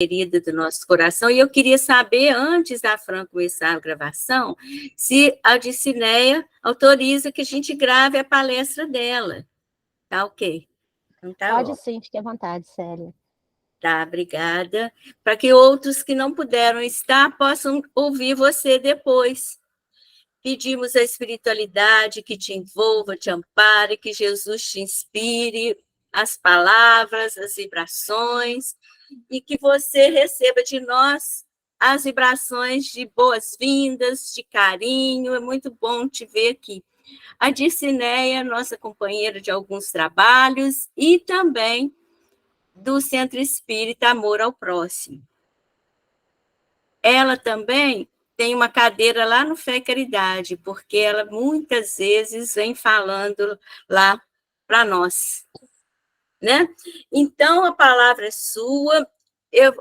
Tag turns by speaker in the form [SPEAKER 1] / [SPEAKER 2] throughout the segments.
[SPEAKER 1] querida do nosso coração, e eu queria saber, antes da Fran começar a gravação, se a Dicineia autoriza que a gente grave a palestra dela. Tá ok? Então, tá
[SPEAKER 2] Pode
[SPEAKER 1] bom.
[SPEAKER 2] sim, fique à vontade, Célia.
[SPEAKER 1] Tá, obrigada. Para que outros que não puderam estar possam ouvir você depois. Pedimos a espiritualidade que te envolva, te ampare, que Jesus te inspire as palavras, as vibrações, e que você receba de nós as vibrações de boas-vindas, de carinho. É muito bom te ver aqui. A Dicineia, nossa companheira de alguns trabalhos, e também do Centro Espírita Amor ao Próximo. Ela também tem uma cadeira lá no Fé e Caridade, porque ela muitas vezes vem falando lá para nós, né? Então, a palavra é sua,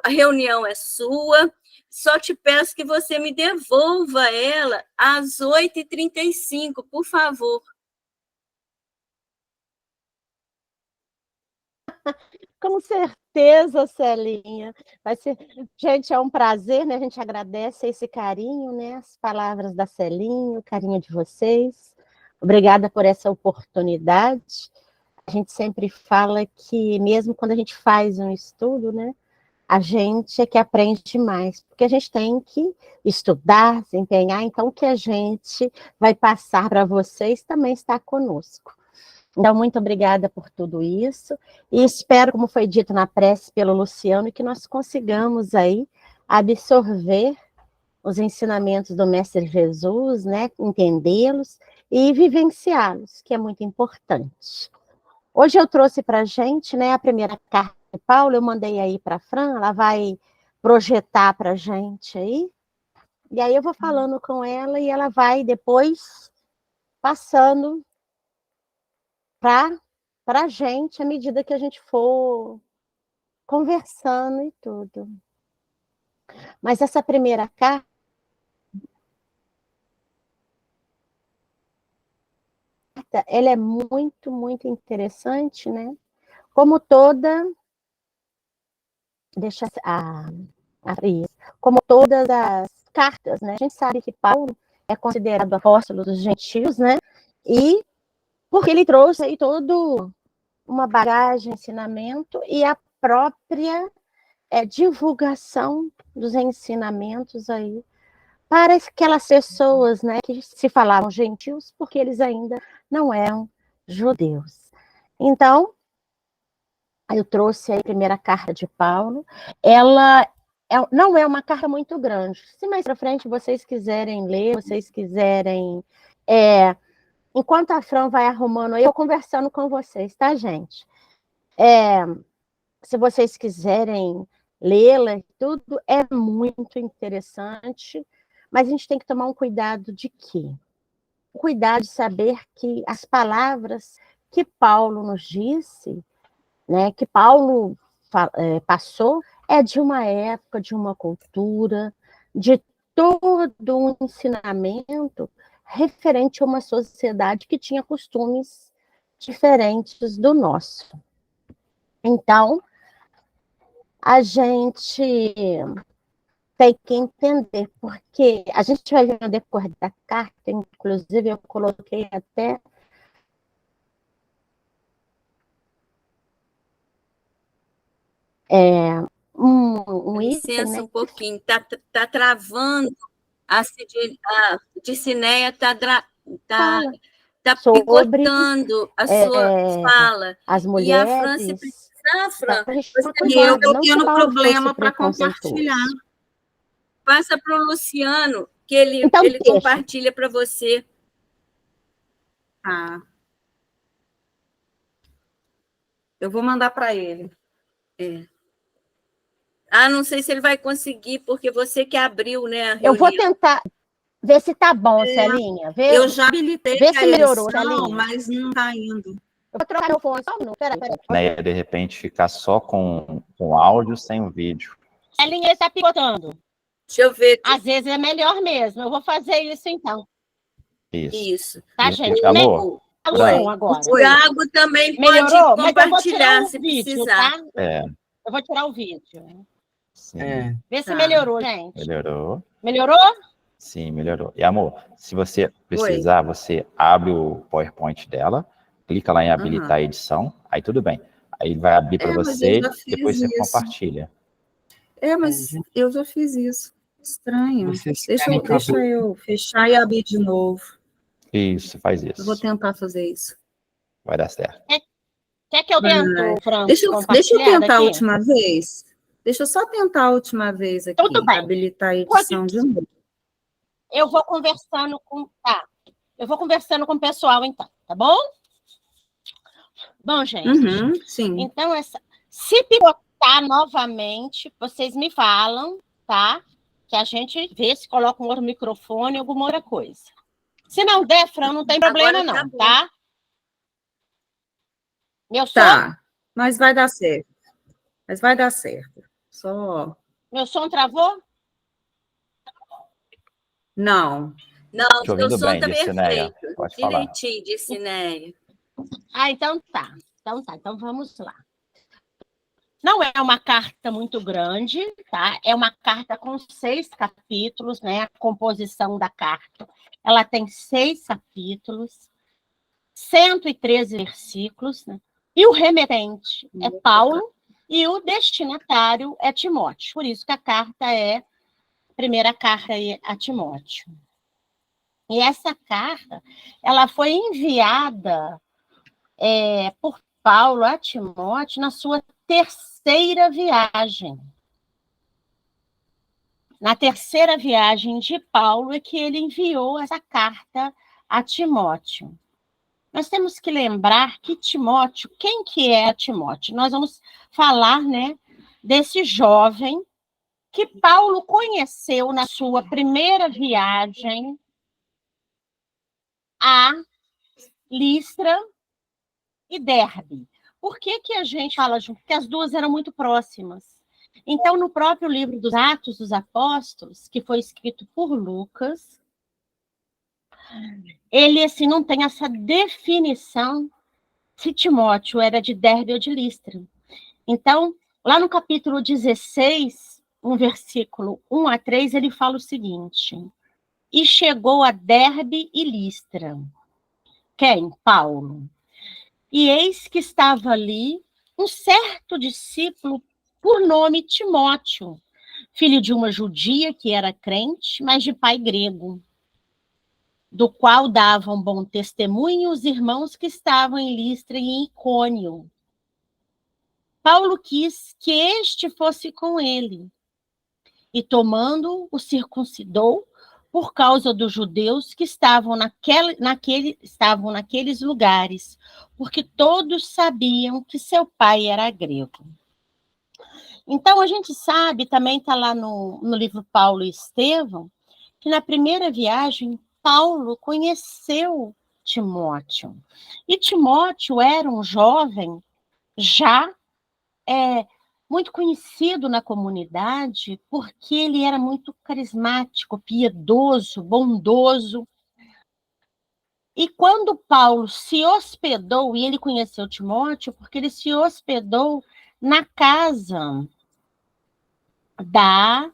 [SPEAKER 1] a reunião é sua, só te peço que você me devolva ela às 8h35, por favor.
[SPEAKER 2] Com certeza, Celinha. Vai ser... Gente, é um prazer, né? A gente agradece esse carinho, né? As palavras da Celinha, o carinho de vocês. Obrigada por essa oportunidade. A gente sempre fala que, mesmo quando a gente faz um estudo, né? A gente é que aprende mais, porque a gente tem que estudar, se empenhar, então o que a gente vai passar para vocês também está conosco. Então, muito obrigada por tudo isso, e espero, como foi dito na prece pelo Luciano, que nós consigamos aí absorver os ensinamentos do Mestre Jesus, né, entendê-los e vivenciá-los, que é muito importante. Hoje eu trouxe para a gente, né, a primeira carta de Paulo, eu mandei aí para a Fran, ela vai projetar para a gente aí, e aí eu vou falando com ela e ela vai depois passando para a gente, à medida que a gente for conversando e tudo. Mas essa primeira carta, ela é muito, muito interessante, né? Como toda... Deixa como todas as cartas, né? A gente sabe que Paulo é considerado apóstolo dos gentios, né? E porque ele trouxe aí todo uma bagagem, ensinamento e a própria divulgação dos ensinamentos aí para aquelas pessoas, né, que se falavam gentios, porque eles ainda não eram judeus. Então, eu trouxe aí a primeira carta de Paulo. Ela não é uma carta muito grande. Se mais para frente vocês quiserem ler, vocês quiserem... enquanto a Fran vai arrumando, eu conversando com vocês, tá, gente? Se vocês quiserem lê-la, tudo é muito interessante, mas a gente tem que tomar um cuidado de quê? O cuidado de saber que as palavras que Paulo nos disse, né, que Paulo passou, é de uma época, de uma cultura, de todo um ensinamento referente a uma sociedade que tinha costumes diferentes do nosso. Então, a gente tem que entender, porque a gente vai ver no decorrer da carta, inclusive eu coloquei até um item,
[SPEAKER 1] Licença,
[SPEAKER 2] né?
[SPEAKER 1] um pouquinho, tá travando, a Dicineia tá
[SPEAKER 2] Sobre
[SPEAKER 1] picotando a sua fala.
[SPEAKER 2] as mulheres.
[SPEAKER 1] E a Fran, se precisar, Fran,
[SPEAKER 3] eu tô tendo problema para compartilhar.
[SPEAKER 1] Passa para o Luciano, que ele compartilha para você.
[SPEAKER 3] Ah. Eu vou mandar para ele.
[SPEAKER 1] Não sei se ele vai conseguir, porque você que abriu, né, a reunião.
[SPEAKER 2] Eu vou tentar ver se tá bom, Celinha.
[SPEAKER 3] Eu já habilitei
[SPEAKER 2] vê se melhorou, Celinha.
[SPEAKER 3] Mas não está indo.
[SPEAKER 2] Eu vou trocar meu fone, só um minuto.
[SPEAKER 4] Né, de repente ficar só com áudio sem o vídeo.
[SPEAKER 2] Celinha está picotando.
[SPEAKER 1] Deixa eu ver.
[SPEAKER 2] Às vezes é melhor mesmo. Eu vou fazer isso então.
[SPEAKER 1] Isso.
[SPEAKER 2] Tá, gente?
[SPEAKER 4] Alô?
[SPEAKER 2] Agora.
[SPEAKER 1] O Iago também pode compartilhar se
[SPEAKER 2] vídeo,
[SPEAKER 1] precisar.
[SPEAKER 2] Tá? Eu vou tirar o vídeo.
[SPEAKER 4] Sim,
[SPEAKER 2] Vê se
[SPEAKER 1] Tá.
[SPEAKER 2] melhorou, gente.
[SPEAKER 4] melhorou.
[SPEAKER 2] Melhorou?
[SPEAKER 4] Sim, melhorou. E, amor, se você
[SPEAKER 1] Oi.
[SPEAKER 4] precisar, você abre o PowerPoint dela, clica lá em habilitar a edição, aí tudo bem. Aí vai abrir para
[SPEAKER 3] Mas eu
[SPEAKER 4] você,
[SPEAKER 3] já
[SPEAKER 4] depois
[SPEAKER 3] fiz
[SPEAKER 4] você
[SPEAKER 3] isso.
[SPEAKER 4] compartilha.
[SPEAKER 3] Mas eu já fiz isso. Estranho.
[SPEAKER 5] Vocês
[SPEAKER 3] Deixa
[SPEAKER 5] querem
[SPEAKER 3] eu fechar e abrir de novo.
[SPEAKER 4] Isso, faz
[SPEAKER 3] Eu vou
[SPEAKER 4] isso.
[SPEAKER 3] tentar fazer isso.
[SPEAKER 4] Vai dar certo.
[SPEAKER 2] Quer que eu tento, Fran,
[SPEAKER 3] Deixa eu
[SPEAKER 2] compartilhar
[SPEAKER 3] tentar a
[SPEAKER 2] daqui?
[SPEAKER 3] última vez. Deixa eu só tentar a última vez aqui.
[SPEAKER 2] Tudo bem.
[SPEAKER 3] Habilitar a edição de novo.
[SPEAKER 2] Eu vou conversando com... Tá. Eu vou conversando com o pessoal, então, tá bom? Bom, gente,
[SPEAKER 3] Sim.
[SPEAKER 2] então, se pivotar novamente, vocês me falam, tá? Que a gente vê se coloca um outro microfone, alguma outra coisa. Se não der, Fran, não tem problema,
[SPEAKER 1] Agora tá
[SPEAKER 2] não,
[SPEAKER 1] bom.
[SPEAKER 2] tá? Meu som,
[SPEAKER 3] Tá. Mas vai dar certo. Mas vai dar certo. Só...
[SPEAKER 2] meu som travou?
[SPEAKER 3] Não.
[SPEAKER 1] Não,
[SPEAKER 4] Te
[SPEAKER 1] seu
[SPEAKER 4] ouvindo
[SPEAKER 1] som
[SPEAKER 4] bem,
[SPEAKER 1] tá
[SPEAKER 4] Dicineia.
[SPEAKER 1] perfeito.
[SPEAKER 4] Pode falar.
[SPEAKER 1] Direitinho, Dicineia.
[SPEAKER 2] Ah, então tá. Então vamos lá. Não é uma carta muito grande, tá? É uma carta com 6 capítulos, né? A composição da carta. Ela tem 6 capítulos, 113 versículos, né? E o remetente é Paulo e o destinatário é Timóteo. Por isso que a carta é a primeira carta a Timóteo. E essa carta, ela foi enviada por Paulo a Timóteo na sua terceira viagem. Na terceira viagem de Paulo é que ele enviou essa carta a Timóteo. Nós temos que lembrar que Timóteo, quem que é Timóteo? Nós vamos falar, né, desse jovem que Paulo conheceu na sua primeira viagem a Listra e Derbe. Por que que a gente fala junto? Porque as duas eram muito próximas. Então, no próprio livro dos Atos dos Apóstolos, que foi escrito por Lucas, ele assim não tem essa definição se Timóteo era de Derbe ou de Listra. Então, lá no capítulo 16, um versículo 1 a 3, ele fala o seguinte: e chegou a Derbe e Listra. Quem? Paulo. E eis que estava ali um certo discípulo por nome Timóteo, filho de uma judia que era crente, mas de pai grego, do qual davam bom testemunho os irmãos que estavam em Listra e em Icônio. Paulo quis que este fosse com ele, e tomando-o, o circuncidou por causa dos judeus que estavam naqueles lugares, porque todos sabiam que seu pai era grego. Então, a gente sabe, também está lá no livro Paulo e Estevão, que na primeira viagem, Paulo conheceu Timóteo. E Timóteo era um jovem já muito conhecido na comunidade, porque ele era muito carismático, piedoso, bondoso. E quando Paulo se hospedou, e ele conheceu Timóteo, porque ele se hospedou na casa da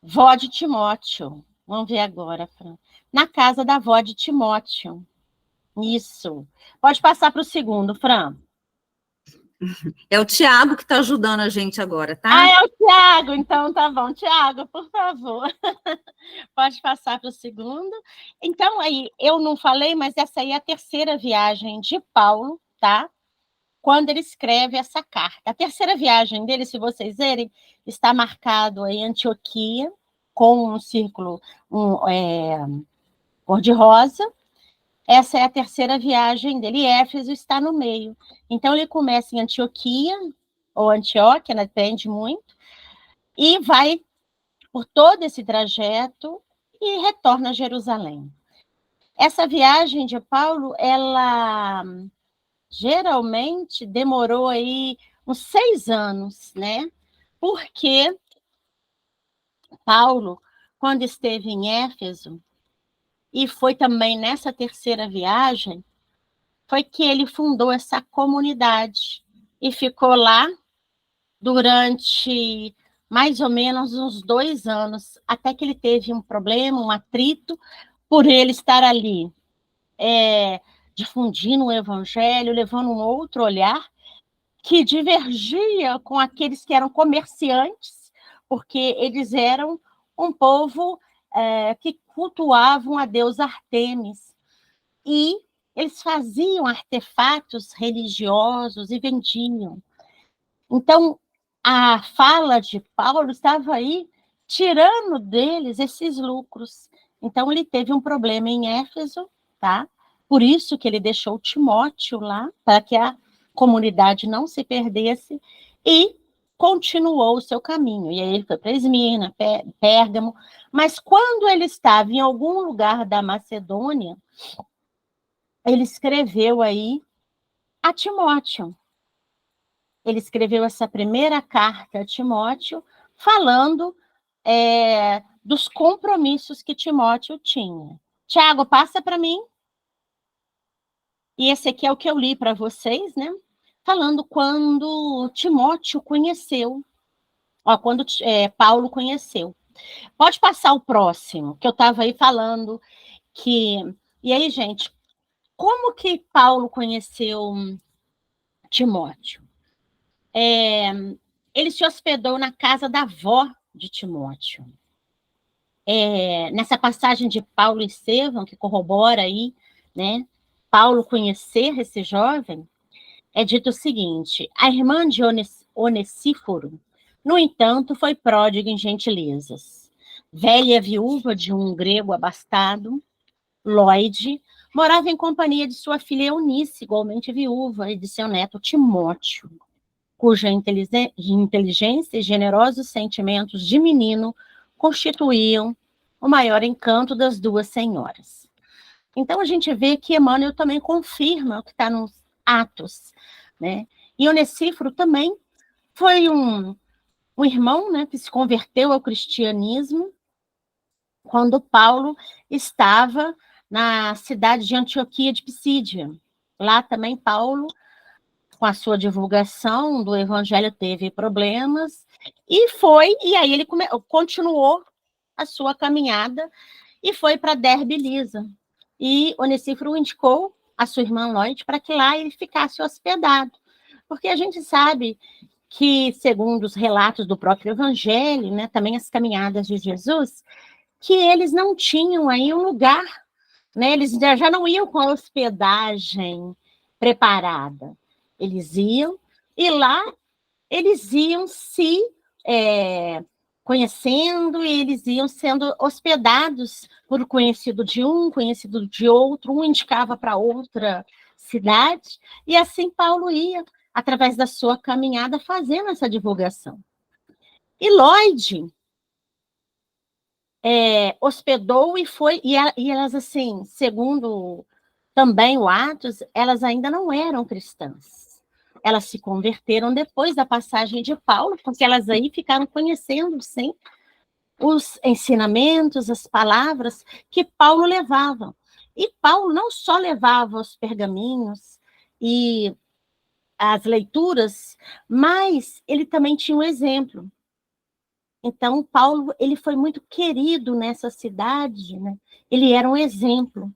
[SPEAKER 2] vó de Timóteo. Vamos ver agora, Fran. Na casa da avó de Timóteo. Isso. Pode passar para o segundo, Fran.
[SPEAKER 3] É o Tiago que está ajudando a gente agora, tá?
[SPEAKER 2] Ah, é o Tiago, então tá bom. Tiago, por favor. Pode passar para o segundo. Então, aí, eu não falei, mas essa aí é a terceira viagem de Paulo, tá? Quando ele escreve essa carta. A terceira viagem dele, se vocês verem, está marcado aí Antioquia, com um círculo cor-de-rosa. Essa é a terceira viagem dele, e Éfeso está no meio. Então, ele começa em Antioquia, ou Antioquia, né, depende muito, e vai por todo esse trajeto e retorna a Jerusalém. Essa viagem de Paulo, ela geralmente demorou aí uns 6 anos, né? Porque Paulo, quando esteve em Éfeso, e foi também nessa terceira viagem, foi que ele fundou essa comunidade e ficou lá durante mais ou menos uns 2 anos, até que ele teve um problema, um atrito, por ele estar ali difundindo o evangelho, levando um outro olhar, que divergia com aqueles que eram comerciantes, porque eles eram um povo que cultuavam a deusa Ártemis. E eles faziam artefatos religiosos e vendiam. Então, a fala de Paulo estava aí tirando deles esses lucros. Então, ele teve um problema em Éfeso, tá? Por isso que ele deixou Timóteo lá, para que a comunidade não se perdesse, e continuou o seu caminho. E aí ele foi para Esmirna, Pérgamo, mas quando ele estava em algum lugar da Macedônia, ele escreveu aí a Timóteo. Ele escreveu essa primeira carta a Timóteo, falando dos compromissos que Timóteo tinha. Tiago, passa para mim. E esse aqui é o que eu li para vocês, né? Falando quando Timóteo conheceu, quando Paulo conheceu. Pode passar o próximo, que eu estava aí falando que... E aí, gente, como que Paulo conheceu Timóteo? Ele se hospedou na casa da avó de Timóteo. Nessa passagem de Paulo e Estevão, que corrobora aí, né, Paulo conhecer esse jovem, é dito o seguinte: a irmã de Onesíforo, no entanto, foi pródiga em gentilezas. Velha viúva de um grego abastado, Lóide, morava em companhia de sua filha Eunice, igualmente viúva, e de seu neto Timóteo, cuja inteligência e generosos sentimentos de menino constituíam o maior encanto das duas senhoras. Então, a gente vê que Emmanuel também confirma o que está nos Atos, né? E Onesíforo também foi um irmão, né, que se converteu ao cristianismo quando Paulo estava na cidade de Antioquia de Pisídia. Lá também Paulo, com a sua divulgação do evangelho, teve problemas, e aí ele continuou a sua caminhada e foi para Derbe Lisa. E Onesíforo indicou a sua irmã Lóide para que lá ele ficasse hospedado, porque a gente sabe que, segundo os relatos do próprio evangelho, né, também as caminhadas de Jesus, que eles não tinham aí um lugar, né, eles já não iam com a hospedagem preparada. Eles iam, e lá eles iam se conhecendo, e eles iam sendo hospedados por conhecido de um, conhecido de outro, um indicava para outra cidade, e assim Paulo ia, através da sua caminhada, fazendo essa divulgação. E Lóide hospedou e foi, e elas, assim, segundo também o Atos, elas ainda não eram cristãs. Elas se converteram depois da passagem de Paulo, porque elas aí ficaram conhecendo, sim, os ensinamentos, as palavras que Paulo levava. E Paulo não só levava os pergaminhos e as leituras, mas ele também tinha um exemplo. Então, Paulo, ele foi muito querido nessa cidade, né? Ele era um exemplo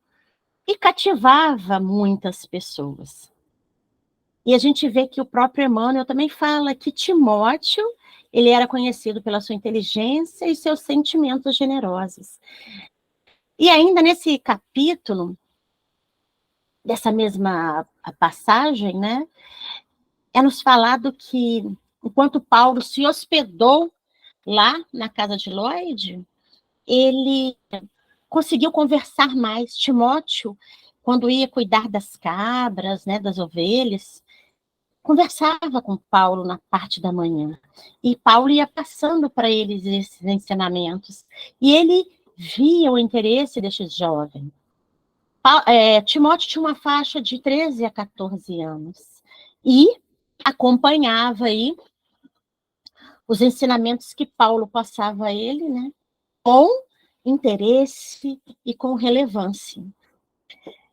[SPEAKER 2] e cativava muitas pessoas. E a gente vê que o próprio Emmanuel também fala que Timóteo, ele era conhecido pela sua inteligência e seus sentimentos generosos. E ainda nesse capítulo, dessa mesma passagem, né, é nos falado que, enquanto Paulo se hospedou lá na casa de Lóide, ele conseguiu conversar mais. Timóteo, quando ia cuidar das cabras, né, das ovelhas, conversava com Paulo na parte da manhã, e Paulo ia passando para eles esses ensinamentos, e ele via o interesse destes jovens. Timóteo tinha uma faixa de 13 a 14 anos, e acompanhava aí os ensinamentos que Paulo passava a ele, né, com interesse e com relevância.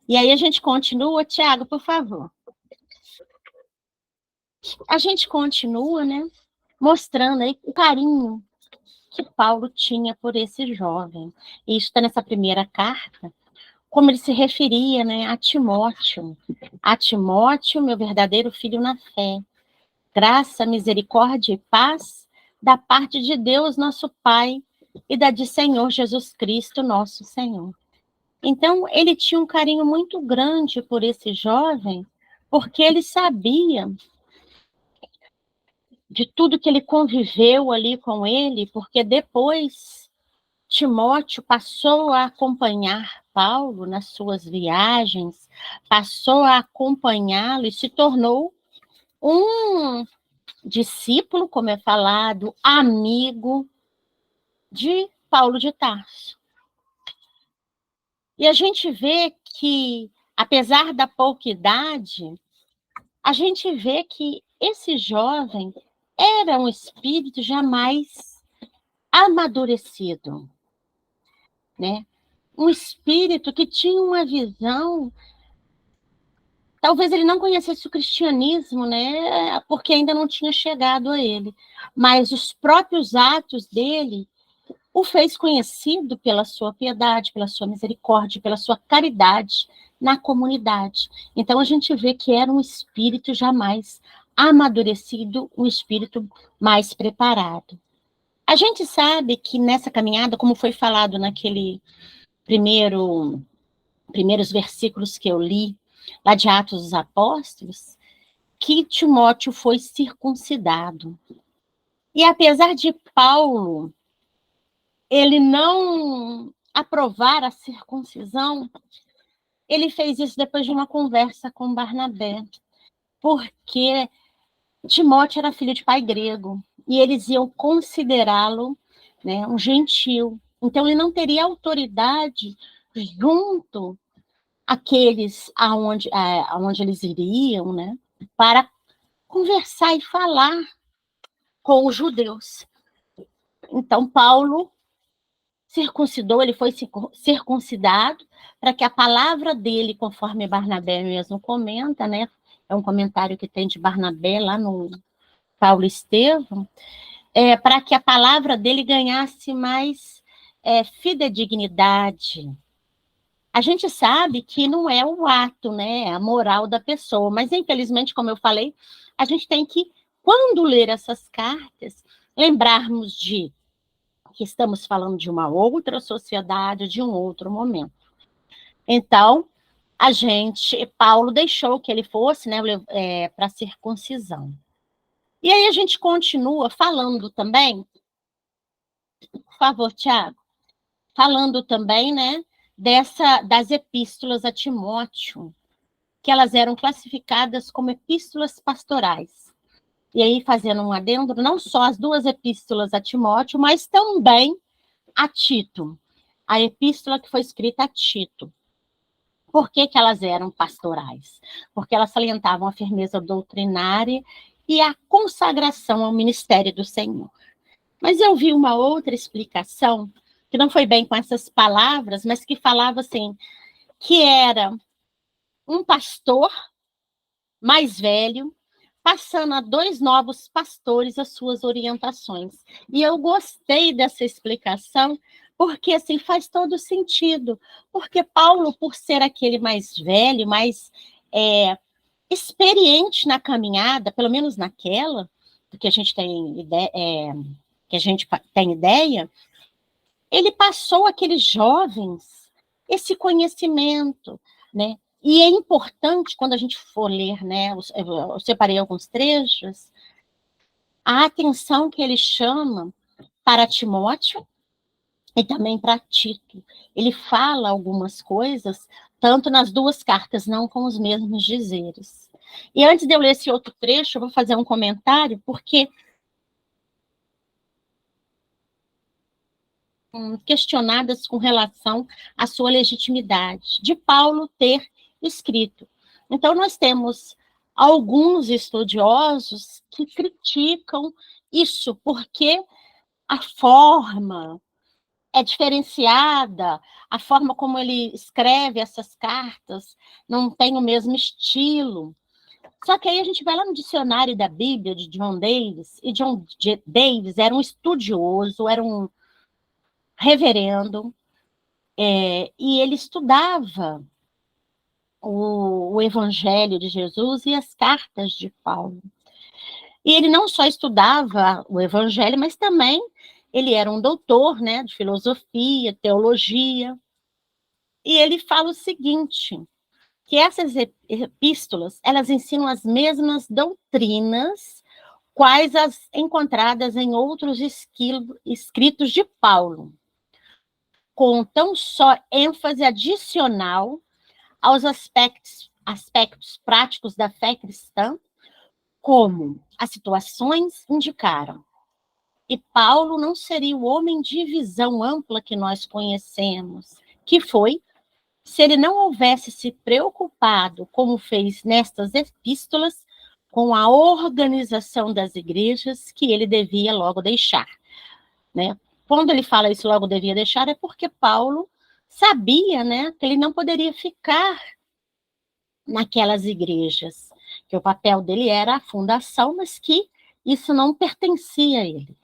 [SPEAKER 2] E aí a gente continua, Tiago, por favor. A gente continua, né? mostrando aí o carinho que Paulo tinha por esse jovem. E isso está nessa primeira carta, como ele se referia, né, a Timóteo. A Timóteo, meu verdadeiro filho na fé. Graça, misericórdia e paz da parte de Deus, nosso Pai, e da de Senhor Jesus Cristo, nosso Senhor. Então, ele tinha um carinho muito grande por esse jovem, porque ele sabia de tudo que ele conviveu ali com ele, porque depois Timóteo passou a acompanhar Paulo nas suas viagens, passou a acompanhá-lo e se tornou um discípulo, como é falado, amigo de Paulo de Tarso. E a gente vê que, apesar da pouca idade, a gente vê que esse jovem era um espírito jamais amadurecido, né? Um espírito que tinha uma visão. Talvez ele não conhecesse o cristianismo, né? Porque ainda não tinha chegado a ele. Mas os próprios atos dele o fez conhecido pela sua piedade, pela sua misericórdia, pela sua caridade na comunidade. Então a gente vê que era um espírito jamais amadurecido, um espírito mais preparado. A gente sabe que nessa caminhada, como foi falado naquele primeiros versículos que eu li, lá de Atos dos Apóstolos, que Timóteo foi circuncidado. E apesar de Paulo ele não aprovar a circuncisão, ele fez isso depois de uma conversa com Barnabé, porque Timóteo era filho de pai grego, e eles iam considerá-lo, né, um gentil. Então, ele não teria autoridade junto àqueles aonde eles iriam, né, para conversar e falar com os judeus. Então, Paulo circuncidou, ele foi circuncidado para que a palavra dele, conforme Barnabé mesmo comenta, né? É um comentário que tem de Barnabé lá no Paulo Estevão, para que a palavra dele ganhasse mais fidedignidade. A gente sabe que não é o ato, né? É a moral da pessoa, mas infelizmente, como eu falei, a gente tem que, quando ler essas cartas, lembrarmos de que estamos falando de uma outra sociedade, de um outro momento. Então, Paulo deixou que ele fosse, né, para a circuncisão. E aí a gente continua falando também, por favor, Tiago, falando também, né, das epístolas a Timóteo, que elas eram classificadas como epístolas pastorais. E aí, fazendo um adendo, não só as duas epístolas a Timóteo, mas também a Tito, a epístola que foi escrita a Tito. Por que elas eram pastorais? Porque elas salientavam a firmeza doutrinária e a consagração ao ministério do Senhor. Mas eu vi uma outra explicação, que não foi bem com essas palavras, mas que falava assim, que era um pastor mais velho, passando a 2 novos pastores as suas orientações. E eu gostei dessa explicação, porque assim faz todo sentido. Porque Paulo, por ser aquele mais velho, mais experiente na caminhada, pelo menos naquela, do que a gente tem ideia, ele passou àqueles jovens esse conhecimento, né? E é importante, quando a gente for ler, né, eu separei alguns trechos, a atenção que ele chama para Timóteo e também para Tito. Ele fala algumas coisas, tanto nas duas cartas, não com os mesmos dizeres. E antes de eu ler esse outro trecho, eu vou fazer um comentário, porque questionadas com relação à sua legitimidade de Paulo ter escrito. Então, nós temos alguns estudiosos que criticam isso, porque a forma é diferenciada, a forma como ele escreve essas cartas não tem o mesmo estilo. Só que aí a gente vai lá no dicionário da Bíblia de John Davis, e John Davis era um estudioso, era um reverendo, e ele estudava o Evangelho de Jesus e as cartas de Paulo. E ele não só estudava o Evangelho, mas também ele era um doutor, né, de filosofia, teologia. E ele fala o seguinte, que essas epístolas, elas ensinam as mesmas doutrinas, quais as encontradas em outros escritos de Paulo, com tão só ênfase adicional aos aspectos práticos da fé cristã, como as situações indicaram. E Paulo não seria o homem de visão ampla que nós conhecemos, que foi, se ele não houvesse se preocupado, como fez nestas epístolas, com a organização das igrejas que ele devia logo deixar. Né? Quando ele fala isso logo devia deixar, é porque Paulo sabia, né, que ele não poderia ficar naquelas igrejas, que o papel dele era a fundação, mas que isso não pertencia a ele.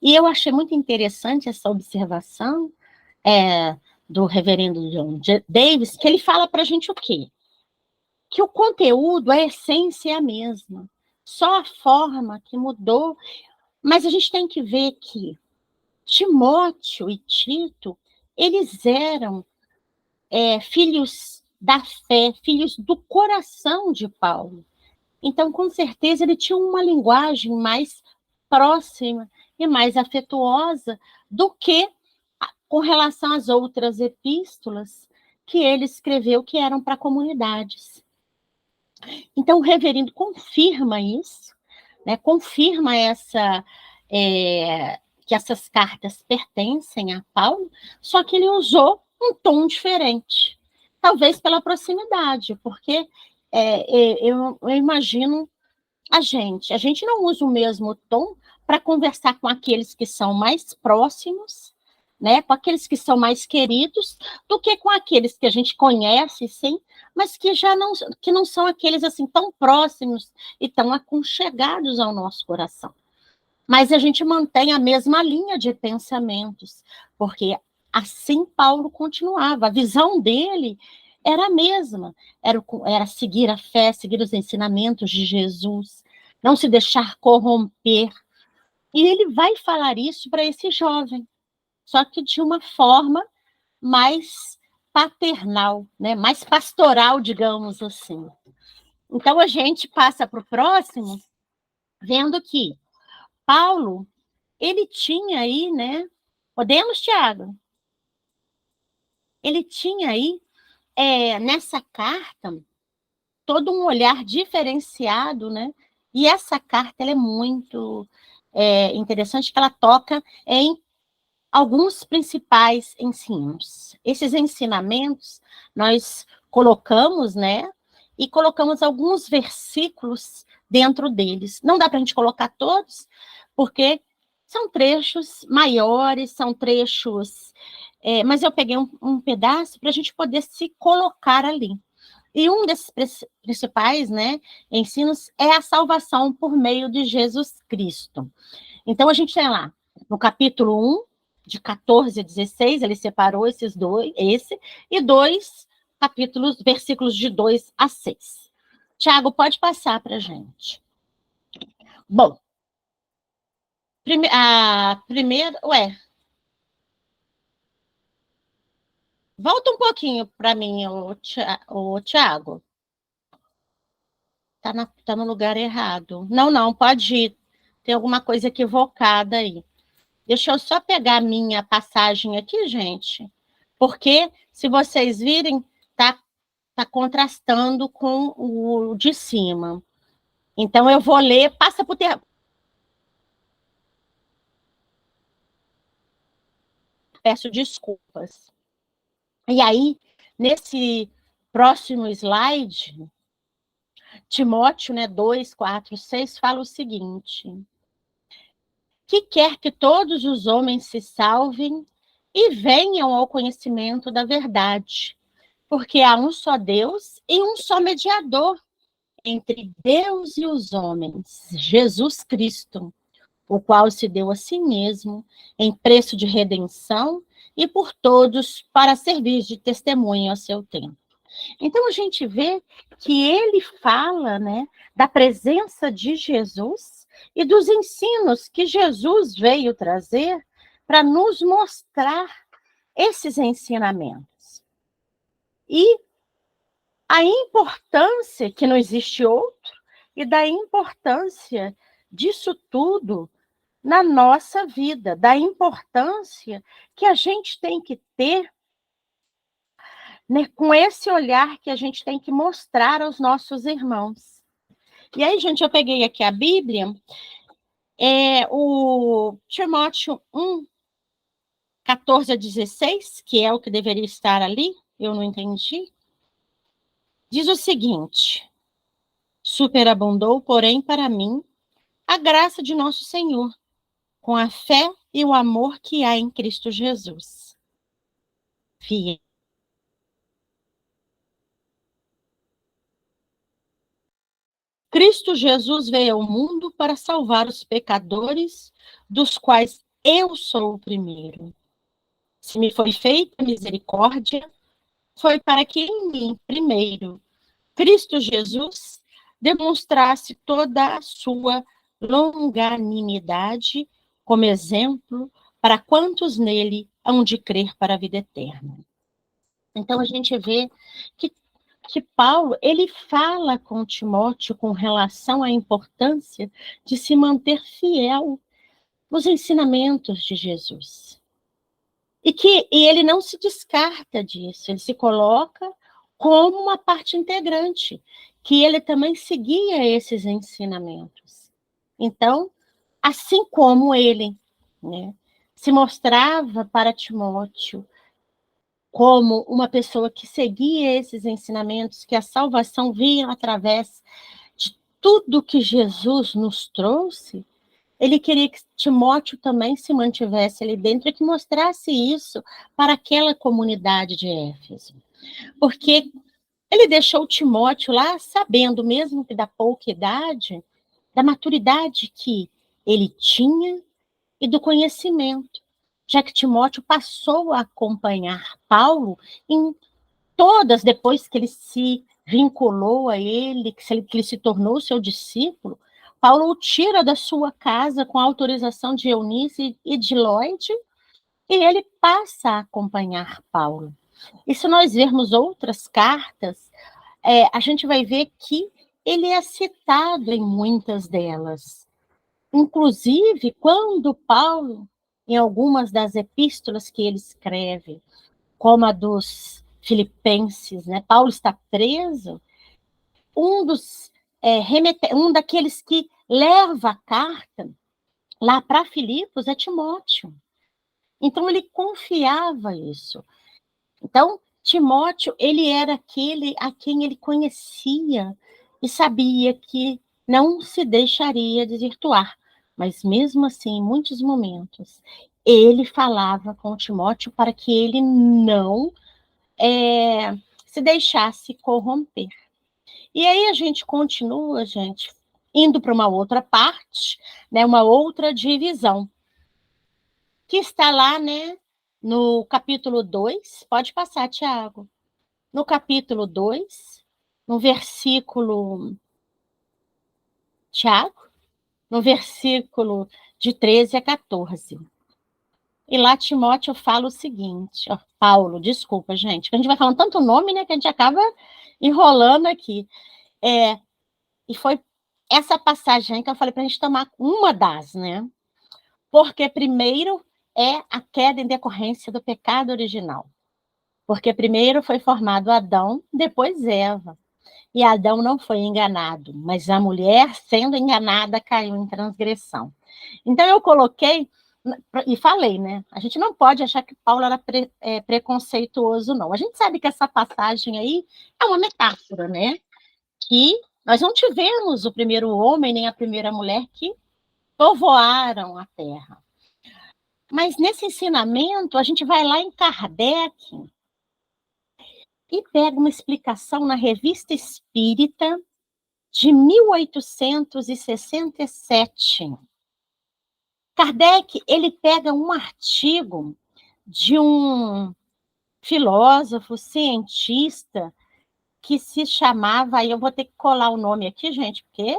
[SPEAKER 2] E eu achei muito interessante essa observação do reverendo John Davis, que ele fala para a gente o quê? Que o conteúdo, a essência é a mesma, só a forma que mudou, mas a gente tem que ver que Timóteo e Tito, eles eram filhos da fé, filhos do coração de Paulo. Então, com certeza, ele tinha uma linguagem mais próxima e mais afetuosa do que com relação às outras epístolas que ele escreveu, que eram para comunidades. Então, o reverendo confirma isso, né, confirma que essas cartas pertencem a Paulo, só que ele usou um tom diferente, talvez pela proximidade, porque eu imagino a gente não usa o mesmo tom para conversar com aqueles que são mais próximos, né, com aqueles que são mais queridos, do que com aqueles que a gente conhece, sim, mas que não são aqueles assim tão próximos e tão aconchegados ao nosso coração. Mas a gente mantém a mesma linha de pensamentos, porque assim Paulo continuava, a visão dele era a mesma, era seguir a fé, seguir os ensinamentos de Jesus, não se deixar corromper. E ele vai falar isso para esse jovem, só que de uma forma mais paternal, né? Mais pastoral, digamos assim. Então, a gente passa para o próximo, vendo que Paulo, ele tinha aí, né? Podemos, Tiago? Ele tinha aí, nessa carta, todo um olhar diferenciado, né? E essa carta ela é muito interessante, que ela toca em alguns principais ensinos. Esses ensinamentos nós colocamos, né? E colocamos alguns versículos dentro deles. Não dá para a gente colocar todos, porque são trechos maiores, são trechos... mas eu peguei um pedaço para a gente poder se colocar ali. E um desses principais, né, ensinos é a salvação por meio de Jesus Cristo. Então, a gente tem lá, no capítulo 1, de 14 a 16, ele separou esse, e 2 capítulos, versículos de 2 a 6. Tiago, pode passar para a gente. Bom, primeira... Volta um pouquinho para mim, Tiago. Tá no lugar errado. Não, pode ir. Tem alguma coisa equivocada aí. Deixa eu só pegar a minha passagem aqui, gente. Porque, se vocês virem, tá contrastando com o de cima. Então, eu vou ler, passa por ter... Peço desculpas. E aí, nesse próximo slide, Timóteo, né, 2, 4, 6, fala o seguinte: que quer que todos os homens se salvem e venham ao conhecimento da verdade, porque há um só Deus e um só mediador entre Deus e os homens, Jesus Cristo, o qual se deu a si mesmo em preço de redenção e por todos para servir de testemunho ao seu tempo. Então a gente vê que ele fala, né, da presença de Jesus e dos ensinos que Jesus veio trazer para nos mostrar esses ensinamentos. E a importância, que não existe outro, e da importância disso tudo na nossa vida, da importância que a gente tem que ter, né, com esse olhar que a gente tem que mostrar aos nossos irmãos. E aí, gente, eu peguei aqui a Bíblia, o Timóteo 1, 14 a 16, que é o que deveria estar ali, eu não entendi. Diz o seguinte: superabundou, porém, para mim, a graça de nosso Senhor, com a fé e o amor que há em Cristo Jesus. Fiel. Cristo Jesus veio ao mundo para salvar os pecadores, dos quais eu sou o primeiro. Se me foi feita misericórdia, foi para que em mim, primeiro, Cristo Jesus demonstrasse toda a sua longanimidade como exemplo para quantos nele hão de crer para a vida eterna. Então a gente vê que Paulo, ele fala com Timóteo com relação à importância de se manter fiel nos ensinamentos de Jesus. E ele não se descarta disso, ele se coloca como uma parte integrante, que ele também seguia esses ensinamentos. Então, assim como ele, né, se mostrava para Timóteo como uma pessoa que seguia esses ensinamentos, que a salvação vinha através de tudo que Jesus nos trouxe, ele queria que Timóteo também se mantivesse ali dentro e que mostrasse isso para aquela comunidade de Éfeso. Porque ele deixou Timóteo lá sabendo, mesmo que da pouca idade, da maturidade que ele tinha e do conhecimento, já que Timóteo passou a acompanhar Paulo em todas, depois que ele se vinculou a ele, que ele se tornou seu discípulo, Paulo o tira da sua casa com a autorização de Eunice e de Lloyd, e ele passa a acompanhar Paulo. E se nós vermos outras cartas, a gente vai ver que ele é citado em muitas delas. Inclusive, quando Paulo, em algumas das epístolas que ele escreve, como a dos Filipenses, né, Paulo está preso, um daqueles que leva a carta lá para Filipos é Timóteo. Então, ele confiava isso. Então, Timóteo, ele era aquele a quem ele conhecia e sabia que não se deixaria desvirtuar. Mas, mesmo assim, em muitos momentos, ele falava com Timóteo para que ele não se deixasse corromper. E aí a gente continua, gente, indo para uma outra parte, né, uma outra divisão, que está lá, né, no capítulo 2, pode passar, Tiago, no capítulo 2, no versículo, Tiago, no versículo de 13 a 14. E lá Timóteo fala o seguinte, Paulo, desculpa, gente, a gente vai falando tanto nome, né, que a gente acaba enrolando aqui. E foi essa passagem que eu falei para a gente tomar uma das, né? Porque primeiro é a queda em decorrência do pecado original. Porque primeiro foi formado Adão, depois Eva. E Adão não foi enganado, mas a mulher, sendo enganada, caiu em transgressão. Então eu coloquei e falei, né? A gente não pode achar que Paulo era preconceituoso, não. A gente sabe que essa passagem aí é uma metáfora, né? Que nós não tivemos o primeiro homem nem a primeira mulher que povoaram a terra. Mas nesse ensinamento, a gente vai lá em Kardec e pega uma explicação na Revista Espírita de 1867. Kardec, ele pega um artigo de um filósofo, cientista, que se chamava, aí eu vou ter que colar o nome aqui, gente, porque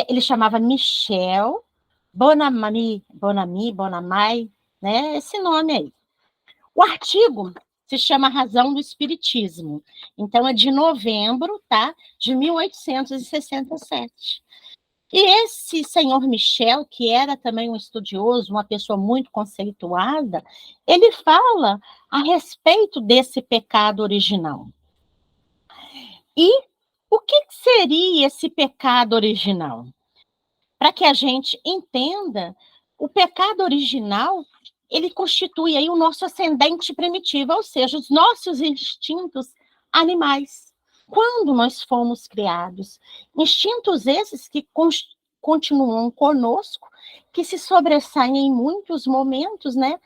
[SPEAKER 2] ele chamava Michel Bonamy, né? Esse nome aí. O artigo se chama Razão do Espiritismo. Então, é de novembro, tá? De 1867. E esse senhor Michel, que era também um estudioso, uma pessoa muito conceituada, ele fala a respeito desse pecado original. E o que seria esse pecado original? Para que a gente entenda, o pecado original, ele constitui aí o nosso ascendente primitivo, ou seja, os nossos instintos animais. Quando nós fomos criados, instintos esses que continuam conosco, que se sobressaem em muitos momentos, né,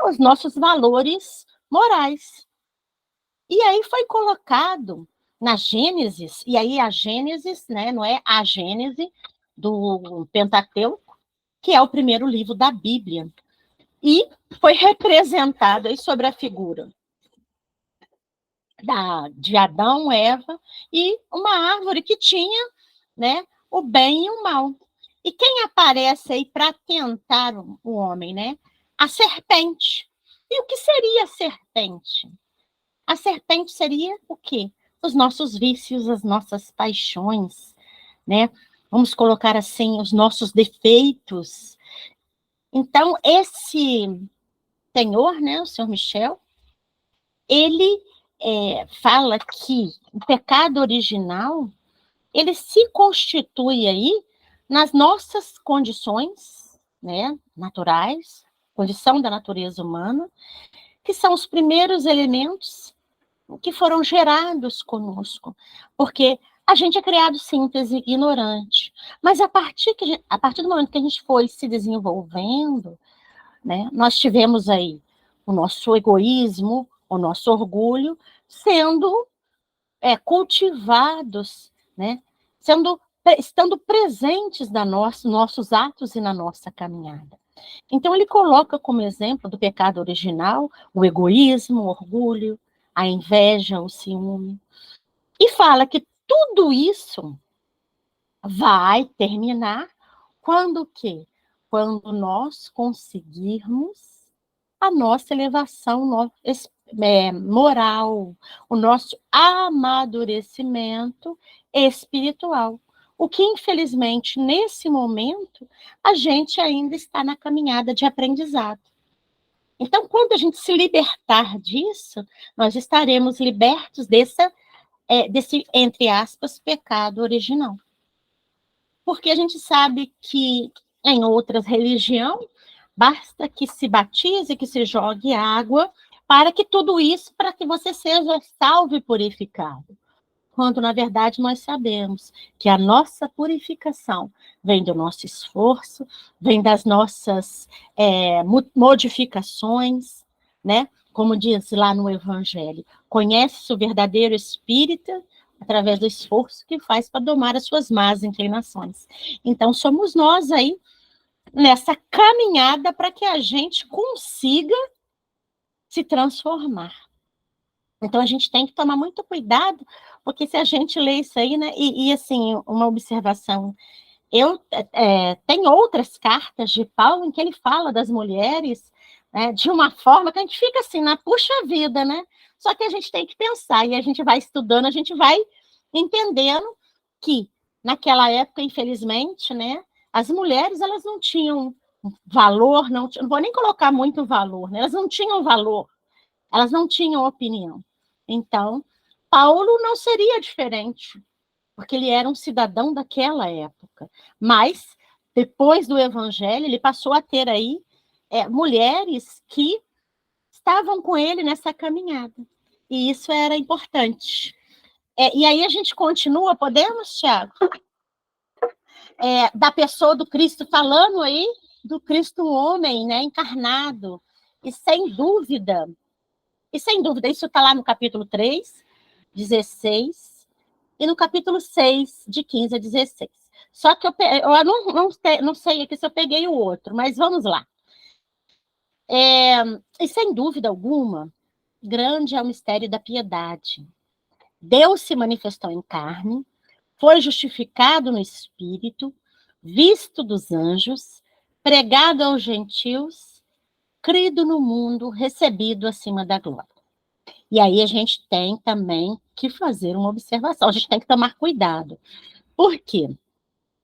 [SPEAKER 2] os nossos valores morais. E aí foi colocado na Gênesis, e aí a Gênesis, né, não é a Gênese do Pentateuco, que é o primeiro livro da Bíblia, e foi representado aí sobre a figura de Adão, Eva, e uma árvore que tinha, né, o bem e o mal. E quem aparece aí para tentar o homem, né? A serpente. E o que seria a serpente? A serpente seria o quê? Os nossos vícios, as nossas paixões, né? Vamos colocar assim, os nossos defeitos. Então, esse senhor, né, o senhor Michel, ele fala que o pecado original, ele se constitui aí nas nossas condições, né, naturais, condição da natureza humana, que são os primeiros elementos que foram gerados conosco, porque a gente é criado simples e ignorante, mas a partir do momento que a gente foi se desenvolvendo, né, nós tivemos aí o nosso egoísmo, o nosso orgulho sendo cultivados, né, estando presentes nossos atos e na nossa caminhada. Então, ele coloca como exemplo do pecado original o egoísmo, o orgulho, a inveja, o ciúme, e fala que tudo isso vai terminar quando o quê? Quando nós conseguirmos a nossa elevação moral, o nosso amadurecimento espiritual. O que, infelizmente, nesse momento, a gente ainda está na caminhada de aprendizado. Então, quando a gente se libertar disso, nós estaremos libertos desse, entre aspas, pecado original. Porque a gente sabe que em outras religiões, basta que se batize, que se jogue água, para que tudo isso, para que você seja salvo e purificado. Quando, na verdade, nós sabemos que a nossa purificação vem do nosso esforço, vem das nossas modificações, né? Como diz lá no Evangelho, conhece-se o verdadeiro espírita através do esforço que faz para domar as suas más inclinações. Então, somos nós aí, nessa caminhada para que a gente consiga se transformar. Então, a gente tem que tomar muito cuidado, porque se a gente lê isso aí, né, e assim, uma observação, tem outras cartas de Paulo em que ele fala das mulheres, né, de uma forma que a gente fica assim, na puxa vida, né? Só que a gente tem que pensar, e a gente vai estudando, a gente vai entendendo que, naquela época, infelizmente, né, as mulheres, elas não tinham valor, não vou nem colocar muito valor, né? Elas não tinham valor, elas não tinham opinião. Então, Paulo não seria diferente, porque ele era um cidadão daquela época. Mas, depois do Evangelho, ele passou a ter aí mulheres que estavam com ele nessa caminhada. E isso era importante. E aí a gente continua, podemos, Tiago? Da pessoa do Cristo, falando aí do Cristo homem, né, encarnado. E sem dúvida, isso está lá no capítulo 3, 16, e no capítulo 6, de 15 a 16. Só que eu não sei aqui se eu peguei o outro, mas vamos lá. E sem dúvida alguma, grande é o mistério da piedade. Deus se manifestou em carne, foi justificado no Espírito, visto dos anjos, pregado aos gentios, crido no mundo, recebido acima da glória. E aí a gente tem também que fazer uma observação, a gente tem que tomar cuidado. Por quê?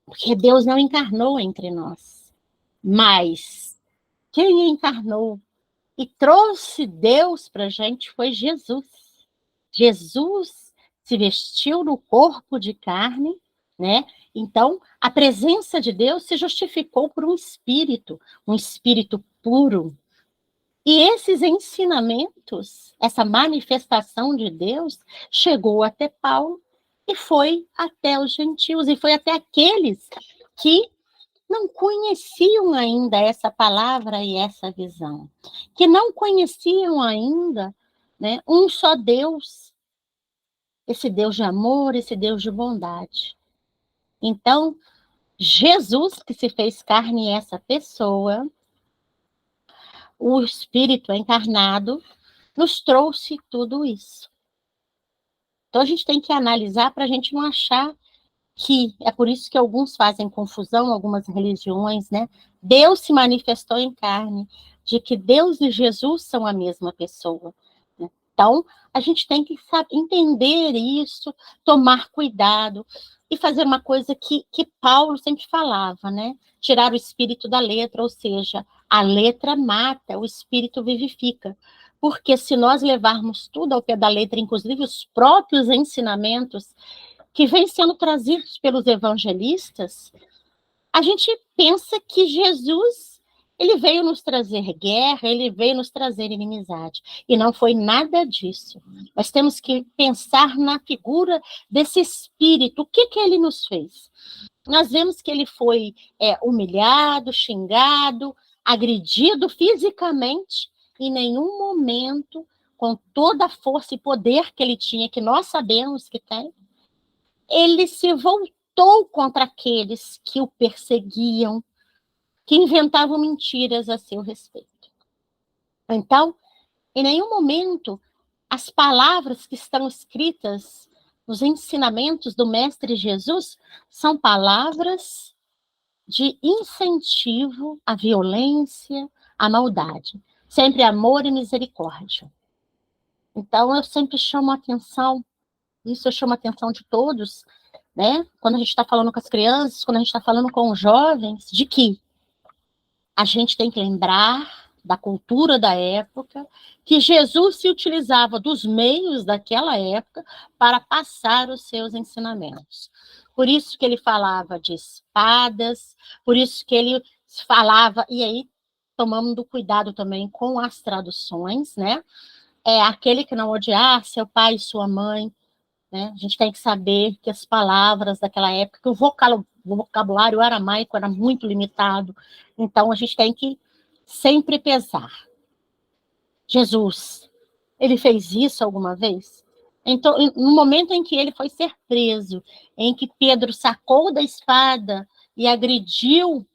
[SPEAKER 2] Porque Deus não encarnou entre nós, mas quem encarnou e trouxe Deus para a gente foi Jesus. Jesus se vestiu no corpo de carne, né? Então, a presença de Deus se justificou por um espírito puro. E esses ensinamentos, essa manifestação de Deus, chegou até Paulo e foi até os gentios, e foi até aqueles que não conheciam ainda essa palavra e essa visão, que não conheciam ainda, né, um só Deus, esse Deus de amor, esse Deus de bondade. Então, Jesus, que se fez carne, essa pessoa, o Espírito encarnado, nos trouxe tudo isso. Então, a gente tem que analisar para a gente não achar que, é por isso que alguns fazem confusão, algumas religiões, né? Deus se manifestou em carne, de que Deus e Jesus são a mesma pessoa. Né? Então, a gente tem que entender isso, tomar cuidado e fazer uma coisa que Paulo sempre falava, né? Tirar o espírito da letra, ou seja, a letra mata, o espírito vivifica. Porque se nós levarmos tudo ao pé da letra, inclusive os próprios ensinamentos que vêm sendo trazidos pelos evangelistas, a gente pensa que Jesus, ele veio nos trazer guerra, ele veio nos trazer inimizade. E não foi nada disso. Nós temos que pensar na figura desse espírito. O que ele nos fez? Nós vemos que ele foi humilhado, xingado, agredido fisicamente, em nenhum momento, com toda a força e poder que ele tinha, que nós sabemos que tem, ele se voltou contra aqueles que o perseguiam, que inventavam mentiras a seu respeito. Então, em nenhum momento, as palavras que estão escritas nos ensinamentos do Mestre Jesus são palavras de incentivo à violência, à maldade. Sempre amor e misericórdia. Então, eu sempre chamo a atenção, isso eu chamo a atenção de todos, né? Quando a gente está falando com as crianças, quando a gente está falando com os jovens, de que a gente tem que lembrar da cultura da época, que Jesus se utilizava dos meios daquela época para passar os seus ensinamentos. Por isso que ele falava de espadas, por isso que ele falava, e aí tomando cuidado também com as traduções, né? Aquele que não odiar seu pai e sua mãe, né? A gente tem que saber que as palavras daquela época, que o vocabulário aramaico era muito limitado, então a gente tem que sempre pesar. Jesus, ele fez isso alguma vez? Então, no momento em que ele foi ser preso, em que Pedro sacou da espada e agrediu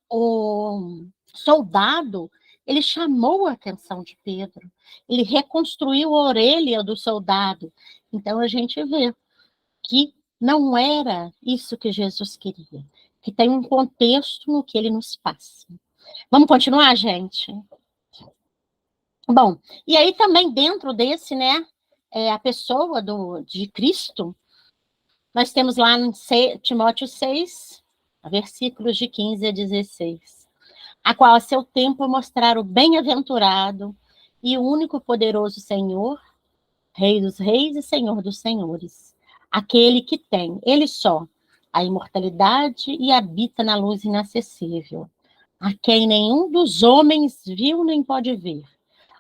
[SPEAKER 2] o soldado, ele chamou a atenção de Pedro, ele reconstruiu a orelha do soldado. Então, a gente vê que não era isso que Jesus queria, que tem um contexto no que ele nos passa. Vamos continuar, gente? Bom, e aí também dentro desse, né, a pessoa de Cristo, nós temos lá em Timóteo 6, versículos de 15 a 16, a qual a seu tempo mostrar o bem-aventurado e o único poderoso Senhor, Rei dos reis e Senhor dos senhores, aquele que tem, ele só, a imortalidade e habita na luz inacessível, a quem nenhum dos homens viu nem pode ver,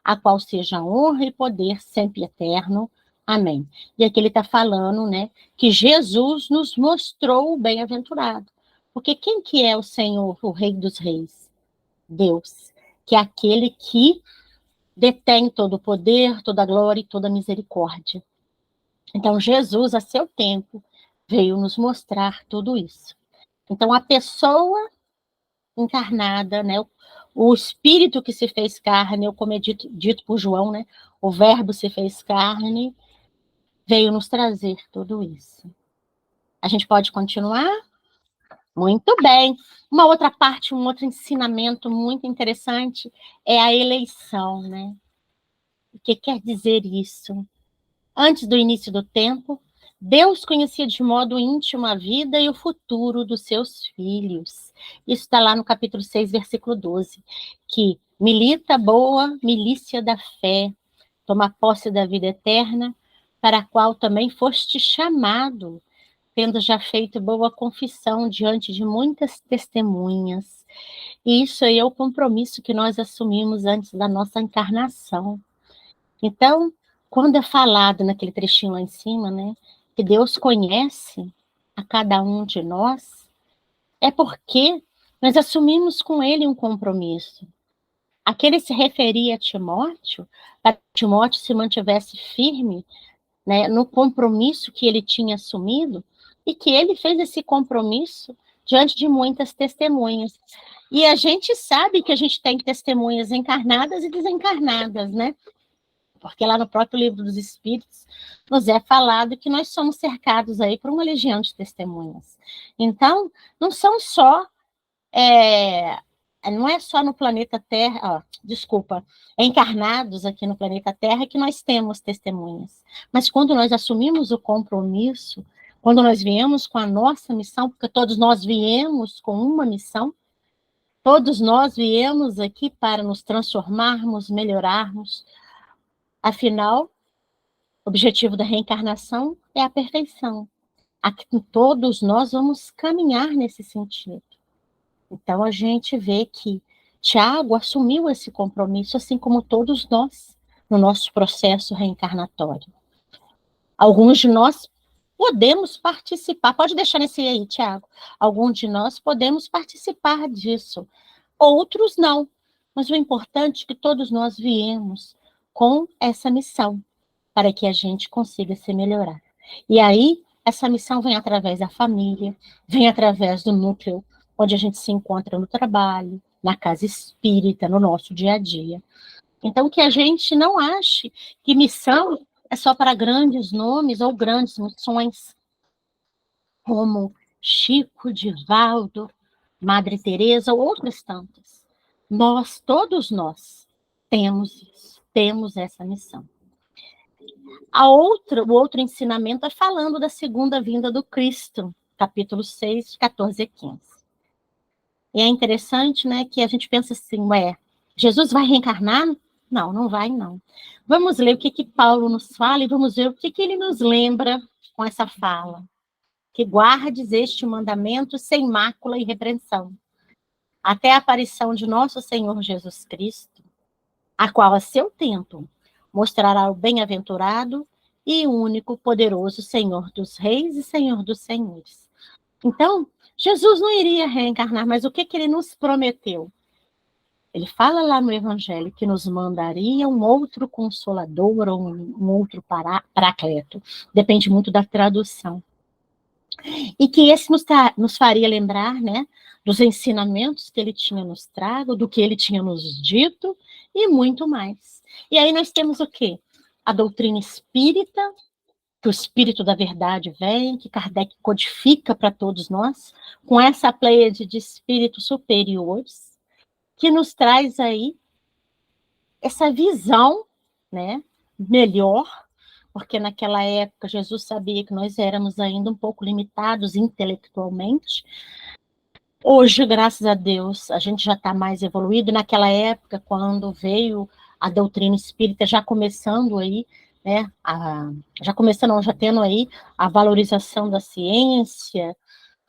[SPEAKER 2] a qual seja honra e poder sempre eterno. Amém. E aqui ele está falando, né, que Jesus nos mostrou o bem-aventurado. Porque quem que é o Senhor, o Rei dos reis? Deus, que é aquele que detém todo o poder, toda a glória e toda a misericórdia. Então, Jesus, a seu tempo, veio nos mostrar tudo isso. Então, a pessoa encarnada, né, o Espírito que se fez carne, ou como é dito por João, né, o Verbo se fez carne, veio nos trazer tudo isso. A gente pode continuar? Muito bem. Uma outra parte, um outro ensinamento muito interessante é a eleição, né? O que quer dizer isso? Antes do início do tempo, Deus conhecia de modo íntimo a vida e o futuro dos seus filhos. Isso está lá no capítulo 6, versículo 12, que milita a boa milícia da fé, toma posse da vida eterna, para a qual também foste chamado, tendo já feito boa confissão diante de muitas testemunhas. E isso aí é o compromisso que nós assumimos antes da nossa encarnação. Então, quando é falado naquele trechinho lá em cima, né, que Deus conhece a cada um de nós, é porque nós assumimos com ele um compromisso. Aquele se referia a Timóteo, para que Timóteo se mantivesse firme, né, no compromisso que ele tinha assumido, e que ele fez esse compromisso diante de muitas testemunhas. E a gente sabe que a gente tem testemunhas encarnadas e desencarnadas, né? Porque lá no próprio Livro dos Espíritos nos é falado que nós somos cercados aí por uma legião de testemunhas. Então, não são só, não é só no planeta Terra, encarnados aqui no planeta Terra que nós temos testemunhas. Mas quando nós assumimos o compromisso, quando nós viemos com a nossa missão, porque todos nós viemos com uma missão, todos nós viemos aqui para nos transformarmos, melhorarmos. Afinal, o objetivo da reencarnação é a perfeição. Aqui, todos nós vamos caminhar nesse sentido. Então, a gente vê que Tiago assumiu esse compromisso, assim como todos nós, no nosso processo reencarnatório. Alguns de nós podemos participar, pode deixar nesse aí, Tiago. Alguns de nós podemos participar disso, outros não. Mas o importante é que todos nós viemos com essa missão, para que a gente consiga se melhorar. E aí, essa missão vem através da família, vem através do núcleo onde a gente se encontra no trabalho, na casa espírita, no nosso dia a dia. Então, que a gente não ache que missão é só para grandes nomes ou grandes missões, como Chico, Divaldo, Madre Teresa ou outras tantas. Nós, todos nós, temos isso, temos essa missão. O outro ensinamento é falando da segunda vinda do Cristo, capítulo 6, 14 e 15. E é interessante, né, que a gente pensa assim, Jesus vai reencarnar? Não, não vai, não. Vamos ler o que Paulo nos fala e vamos ver o que ele nos lembra com essa fala. Que guardes este mandamento sem mácula e repreensão, até a aparição de nosso Senhor Jesus Cristo, a qual a seu tempo mostrará o bem-aventurado e único poderoso Senhor dos reis e Senhor dos senhores. Então, Jesus não iria reencarnar, mas o que ele nos prometeu? Ele fala lá no Evangelho que nos mandaria um outro consolador ou um outro paracleto. Depende muito da tradução. E que esse nos faria lembrar, né, dos ensinamentos que ele tinha nos trago, do que ele tinha nos dito e muito mais. E aí nós temos o quê? A doutrina espírita, que o Espírito da Verdade vem, que Kardec codifica para todos nós, com essa pleiade de espíritos superiores, que nos traz aí essa visão, né, melhor, porque naquela época Jesus sabia que nós éramos ainda um pouco limitados intelectualmente. Hoje, graças a Deus, a gente já está mais evoluído. Naquela época, quando veio a doutrina espírita, já começando aí, né, já tendo aí a valorização da ciência,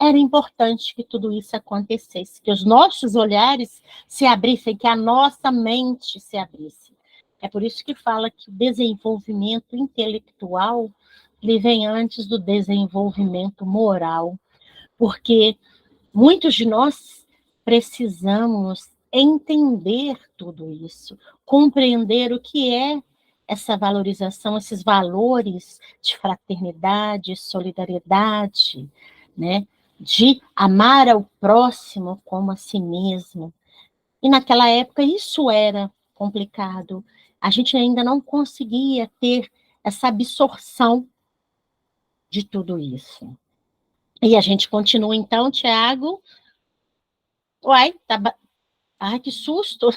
[SPEAKER 2] era importante que tudo isso acontecesse, que os nossos olhares se abrissem, que a nossa mente se abrisse. É por isso que fala que o desenvolvimento intelectual ele vem antes do desenvolvimento moral, porque muitos de nós precisamos entender tudo isso, compreender o que é essa valorização, esses valores de fraternidade, solidariedade, né? De amar ao próximo como a si mesmo. E naquela época isso era complicado. A gente ainda não conseguia ter essa absorção de tudo isso. E a gente continua então, Tiago. Uai, ai, que susto!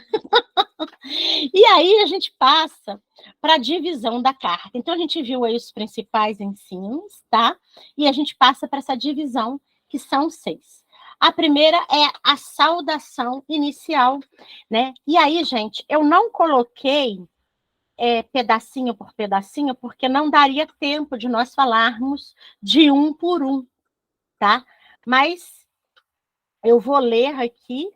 [SPEAKER 2] E aí a gente passa para a divisão da carta. Então a gente viu aí os principais ensinos, tá? E a gente passa para essa divisão, que são 6. A primeira é a saudação inicial, né? E aí, gente, eu não coloquei pedacinho por pedacinho, porque não daria tempo de nós falarmos de um por um, tá? Mas eu vou ler aqui.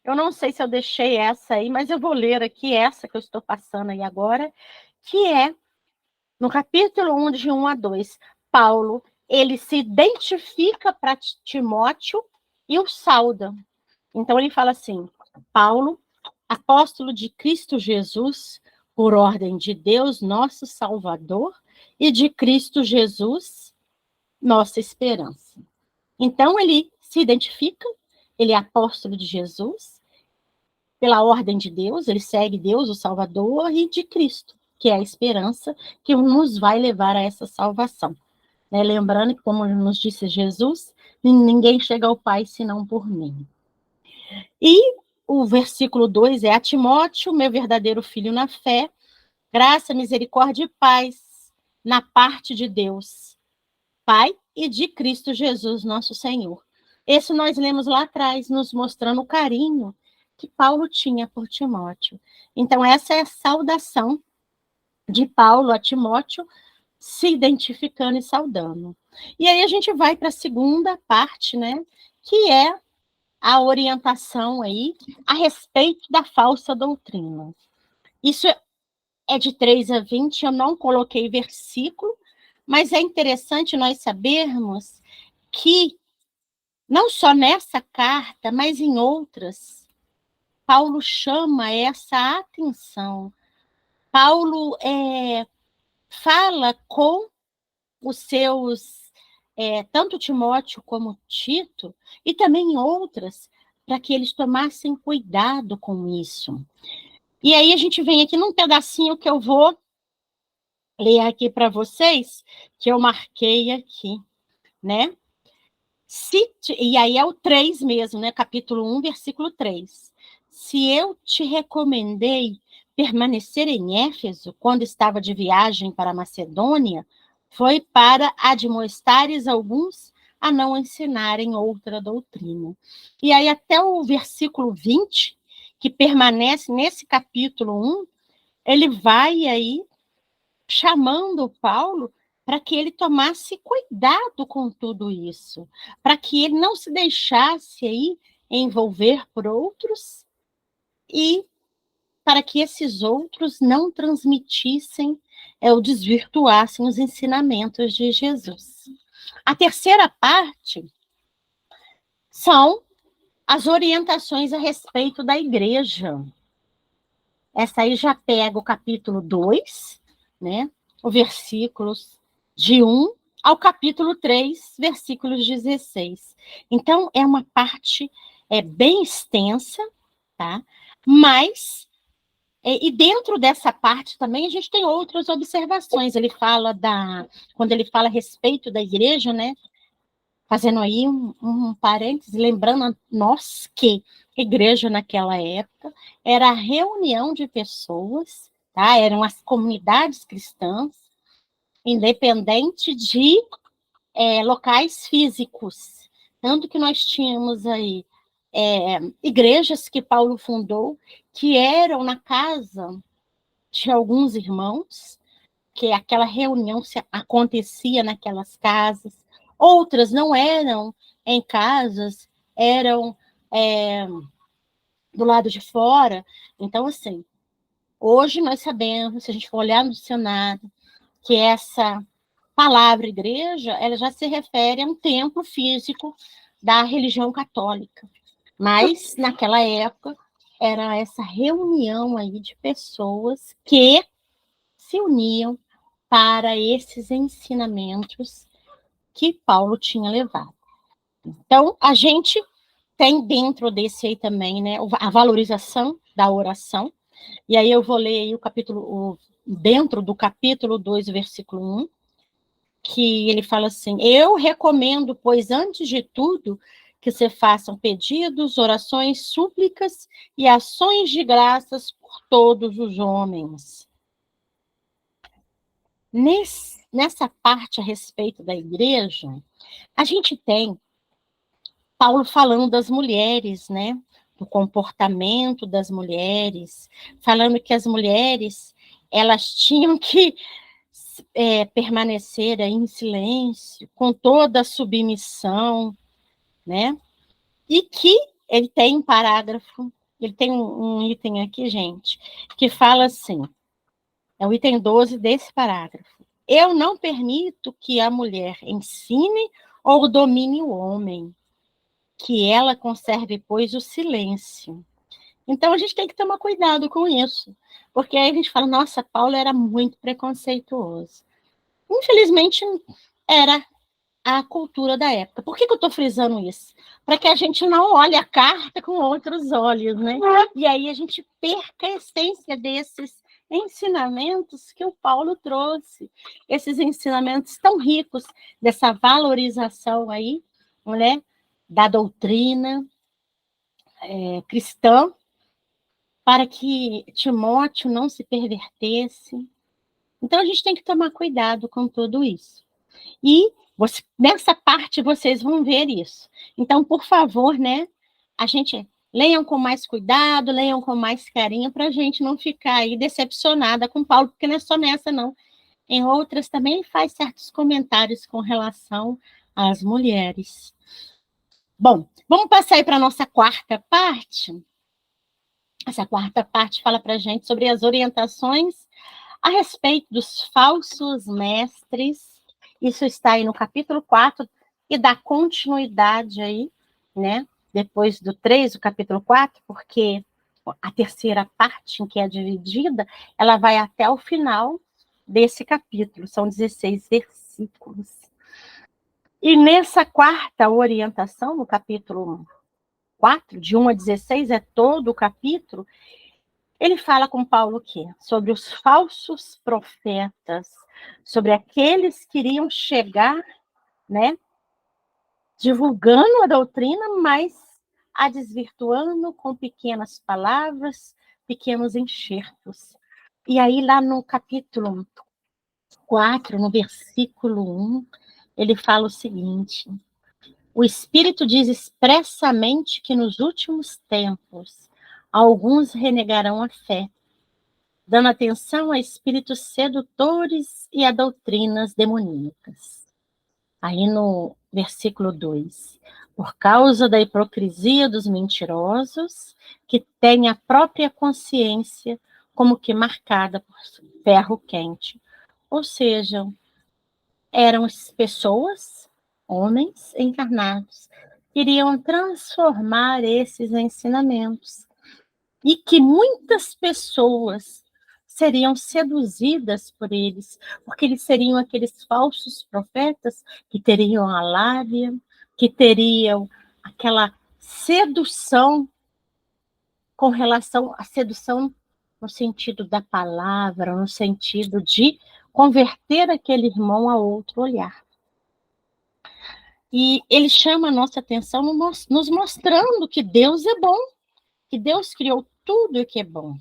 [SPEAKER 2] Eu não sei se eu deixei essa aí, mas eu vou ler aqui essa que eu estou passando aí agora, que é no capítulo 1, de 1 a 2. Paulo, ele se identifica para Timóteo e o sauda. Então, ele fala assim: Paulo, apóstolo de Cristo Jesus, por ordem de Deus, nosso Salvador, e de Cristo Jesus, nossa esperança. Então, ele se identifica, ele é apóstolo de Jesus, pela ordem de Deus, ele segue Deus, o Salvador, e de Cristo, que é a esperança que nos vai levar a essa salvação. Né? Lembrando que, como nos disse Jesus, ninguém chega ao Pai senão por mim. E o versículo 2 é: a Timóteo, meu verdadeiro filho na fé, graça, misericórdia e paz na parte de Deus, Pai, e de Cristo Jesus, nosso Senhor. Esse nós lemos lá atrás, nos mostrando o carinho que Paulo tinha por Timóteo. Então, essa é a saudação de Paulo a Timóteo, se identificando e saudando. E aí a gente vai para a segunda parte, né, que é a orientação aí a respeito da falsa doutrina. Isso é de 3 a 20, eu não coloquei versículo, mas é interessante nós sabermos que, não só nessa carta, mas em outras, Paulo chama essa atenção. Paulo fala com os seus, tanto Timóteo como Tito, e também outras, para que eles tomassem cuidado com isso. E aí a gente vem aqui num pedacinho que eu vou ler aqui para vocês, que eu marquei aqui, né? E aí é o 3 mesmo, né? Capítulo 1, versículo 3. Se eu te recomendei permanecer em Éfeso quando estava de viagem para a Macedônia, foi para admoestares alguns a não ensinarem outra doutrina. E aí até o versículo 20, que permanece nesse capítulo 1, ele vai aí chamando Paulo para que ele tomasse cuidado com tudo isso, para que ele não se deixasse aí envolver por outros e para que esses outros não transmitissem ou desvirtuassem os ensinamentos de Jesus. A terceira parte são as orientações a respeito da igreja. Essa aí já pega o capítulo 2, né? Os versículos de 1 ao capítulo 3, versículos 16. Então, é uma parte bem extensa, tá? Mas, e dentro dessa parte também, a gente tem outras observações. Ele fala quando ele fala a respeito da igreja, né? Fazendo aí um parêntese, lembrando a nós que igreja naquela época era a reunião de pessoas, tá? Eram as comunidades cristãs, independente de locais físicos. Tanto que nós tínhamos aí igrejas que Paulo fundou, que eram na casa de alguns irmãos, que aquela reunião acontecia naquelas casas. Outras não eram em casas, eram do lado de fora. Então, assim, hoje nós sabemos, se a gente for olhar no dicionário, que essa palavra igreja, ela já se refere a um templo físico da religião católica. Mas, naquela época, era essa reunião aí de pessoas que se uniam para esses ensinamentos que Paulo tinha levado. Então, a gente tem dentro desse aí também, né, a valorização da oração. E aí eu vou ler aí dentro do capítulo 2, versículo 1, que ele fala assim: eu recomendo, pois, antes de tudo, que se façam pedidos, orações, súplicas e ações de graças por todos os homens. Nessa parte a respeito da igreja, a gente tem Paulo falando das mulheres, né? Do comportamento das mulheres, falando que as mulheres elas tinham que permanecer aí em silêncio, com toda a submissão, né? E que ele tem um parágrafo, ele tem um item aqui, gente, que fala assim, é o item 12 desse parágrafo: eu não permito que a mulher ensine ou domine o homem, que ela conserve, pois, o silêncio. Então, a gente tem que tomar cuidado com isso, porque aí a gente fala, nossa, Paulo era muito preconceituoso. Infelizmente, era a cultura da época. Por que eu estou frisando isso? Para que a gente não olhe a carta com outros olhos, né? E aí a gente perca a essência desses ensinamentos que o Paulo trouxe. Esses ensinamentos tão ricos, dessa valorização aí, né? Da doutrina cristã, para que Timóteo não se pervertesse. Então, a gente tem que tomar cuidado com tudo isso. E nessa parte vocês vão ver isso. Então, por favor, né, a gente leiam com mais cuidado, leiam com mais carinho, para a gente não ficar aí decepcionada com Paulo, porque não é só nessa, não. Em outras também ele faz certos comentários com relação às mulheres. Bom, vamos passar aí para a nossa quarta parte. Essa quarta parte fala para a gente sobre as orientações a respeito dos falsos mestres. Isso está aí no capítulo 4, e dá continuidade aí, né? Depois do 3, o capítulo 4, porque a terceira parte, em que é dividida, ela vai até o final desse capítulo, são 16 versículos. E nessa quarta orientação, no capítulo 4, de 1 a 16, é todo o capítulo, ele fala com Paulo o quê? Sobre os falsos profetas, sobre aqueles que iriam chegar, né, divulgando a doutrina, mas a desvirtuando com pequenas palavras, pequenos enxertos. E aí, lá no capítulo 4, no versículo 1, ele fala o seguinte: o Espírito diz expressamente que nos últimos tempos alguns renegarão a fé, dando atenção a espíritos sedutores e a doutrinas demoníacas. Aí no versículo 2, por causa da hipocrisia dos mentirosos, que têm a própria consciência como que marcada por ferro quente. Ou seja, eram pessoas, homens encarnados, que iriam transformar esses ensinamentos. E que muitas pessoas seriam seduzidas por eles, porque eles seriam aqueles falsos profetas que teriam a lábia, que teriam aquela sedução com relação à sedução no sentido da palavra, no sentido de converter aquele irmão a outro olhar. E ele chama a nossa atenção nos mostrando que Deus é bom, que Deus criou tudo o que é bom.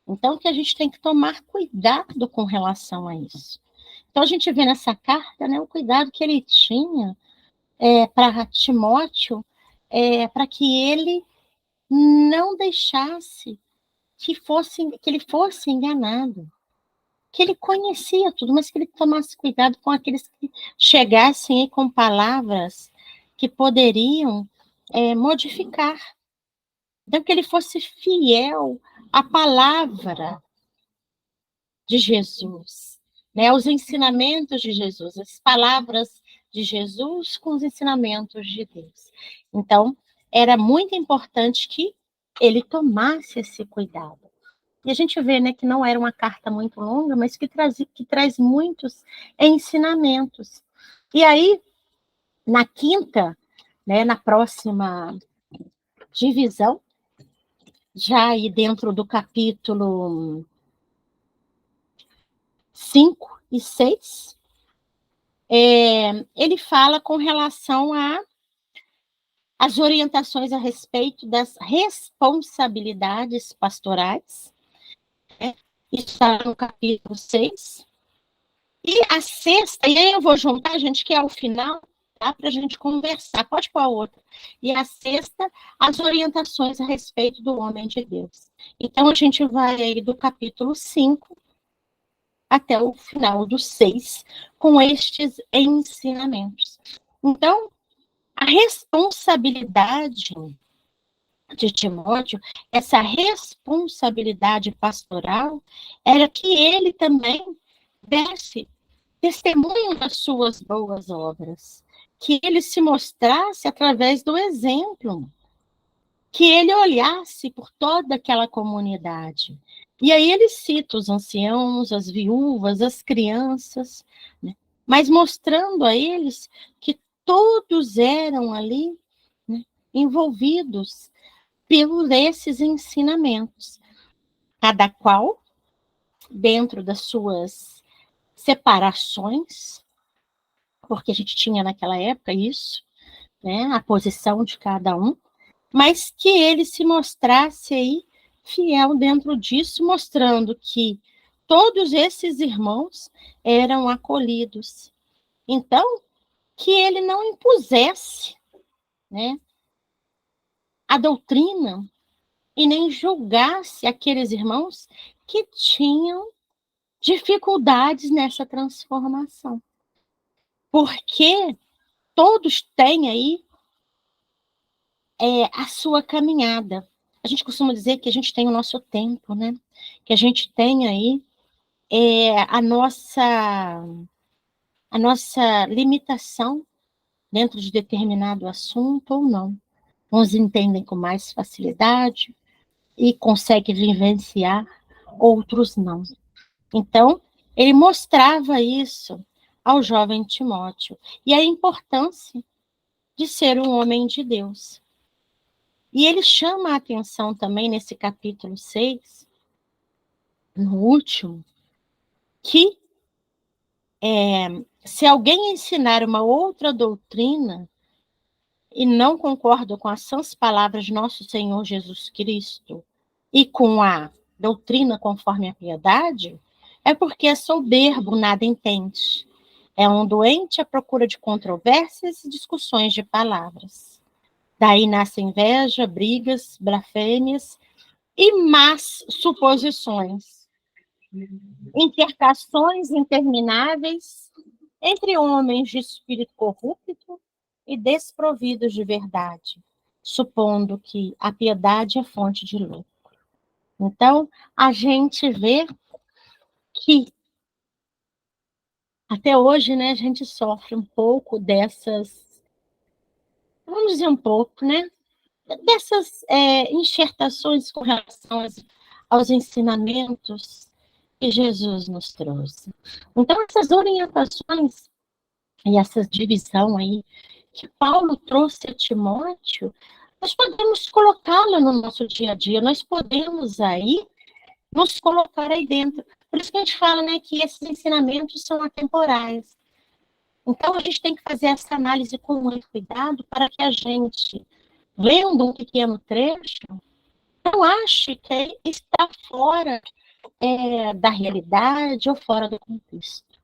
[SPEAKER 2] Então, que a gente tem que tomar cuidado com relação a isso. Então, a gente vê nessa carta, né, o cuidado que ele tinha para Timóteo, para que ele não deixasse que ele fosse enganado, que ele conhecia tudo, mas que ele tomasse cuidado com aqueles que chegassem aí com palavras que poderiam modificar. Então, que ele fosse fiel à palavra de Jesus, né? Os ensinamentos de Jesus, as palavras de Jesus com os ensinamentos de Deus. Então, era muito importante que ele tomasse esse cuidado. E a gente vê, né, que não era uma carta muito longa, mas que traz muitos ensinamentos. E aí, na quinta, né, na próxima divisão, já aí dentro do capítulo 5 e 6, ele fala com relação às orientações a respeito das responsabilidades pastorais, né? Isso está no capítulo 6. E a sexta, e aí eu vou juntar, gente, que é o final, tá? Para a gente conversar. Pode pôr a outra. E a sexta, as orientações a respeito do homem de Deus. Então, a gente vai aí do capítulo 5 até o final do 6, com estes ensinamentos. Então, a responsabilidade de Timóteo, essa responsabilidade pastoral, era que ele também desse testemunho das suas boas obras, que ele se mostrasse através do exemplo, que ele olhasse por toda aquela comunidade. E aí ele cita os anciãos, as viúvas, as crianças, né? Mas mostrando a eles que todos eram ali, né, envolvidos por esses ensinamentos, cada qual dentro das suas separações, porque a gente tinha naquela época isso, né, a posição de cada um, mas que ele se mostrasse aí fiel dentro disso, mostrando que todos esses irmãos eram acolhidos. Então, que ele não impusesse, né, a doutrina e nem julgasse aqueles irmãos que tinham dificuldades nessa transformação. Porque todos têm aí a sua caminhada. A gente costuma dizer que a gente tem o nosso tempo, né? Que a gente tem aí a nossa limitação dentro de determinado assunto ou não. Uns entendem com mais facilidade e conseguem vivenciar, outros não. Então, ele mostrava isso ao jovem Timóteo e a importância de ser um homem de Deus. E ele chama a atenção também nesse capítulo 6, no último, que se alguém ensinar uma outra doutrina e não concorda com as sãs palavras de nosso Senhor Jesus Cristo e com a doutrina conforme a piedade, é porque é soberbo, nada entende. É um doente à procura de controvérsias e discussões de palavras. Daí nasce inveja, brigas, blasfêmias e más suposições. Intercações intermináveis entre homens de espírito corrupto e desprovidos de verdade, supondo que a piedade é fonte de lucro. Então, a gente vê que até hoje, né, a gente sofre um pouco dessas, vamos dizer um pouco, né, dessas enxertações com relação aos ensinamentos que Jesus nos trouxe. Então, essas orientações e essa divisão aí que Paulo trouxe a Timóteo, nós podemos colocá-la no nosso dia a dia, nós podemos aí nos colocar aí dentro. Por isso que a gente fala, né, que esses ensinamentos são atemporais. Então, a gente tem que fazer essa análise com muito cuidado para que a gente, lendo um pequeno trecho, não ache que está fora da realidade ou fora do contexto.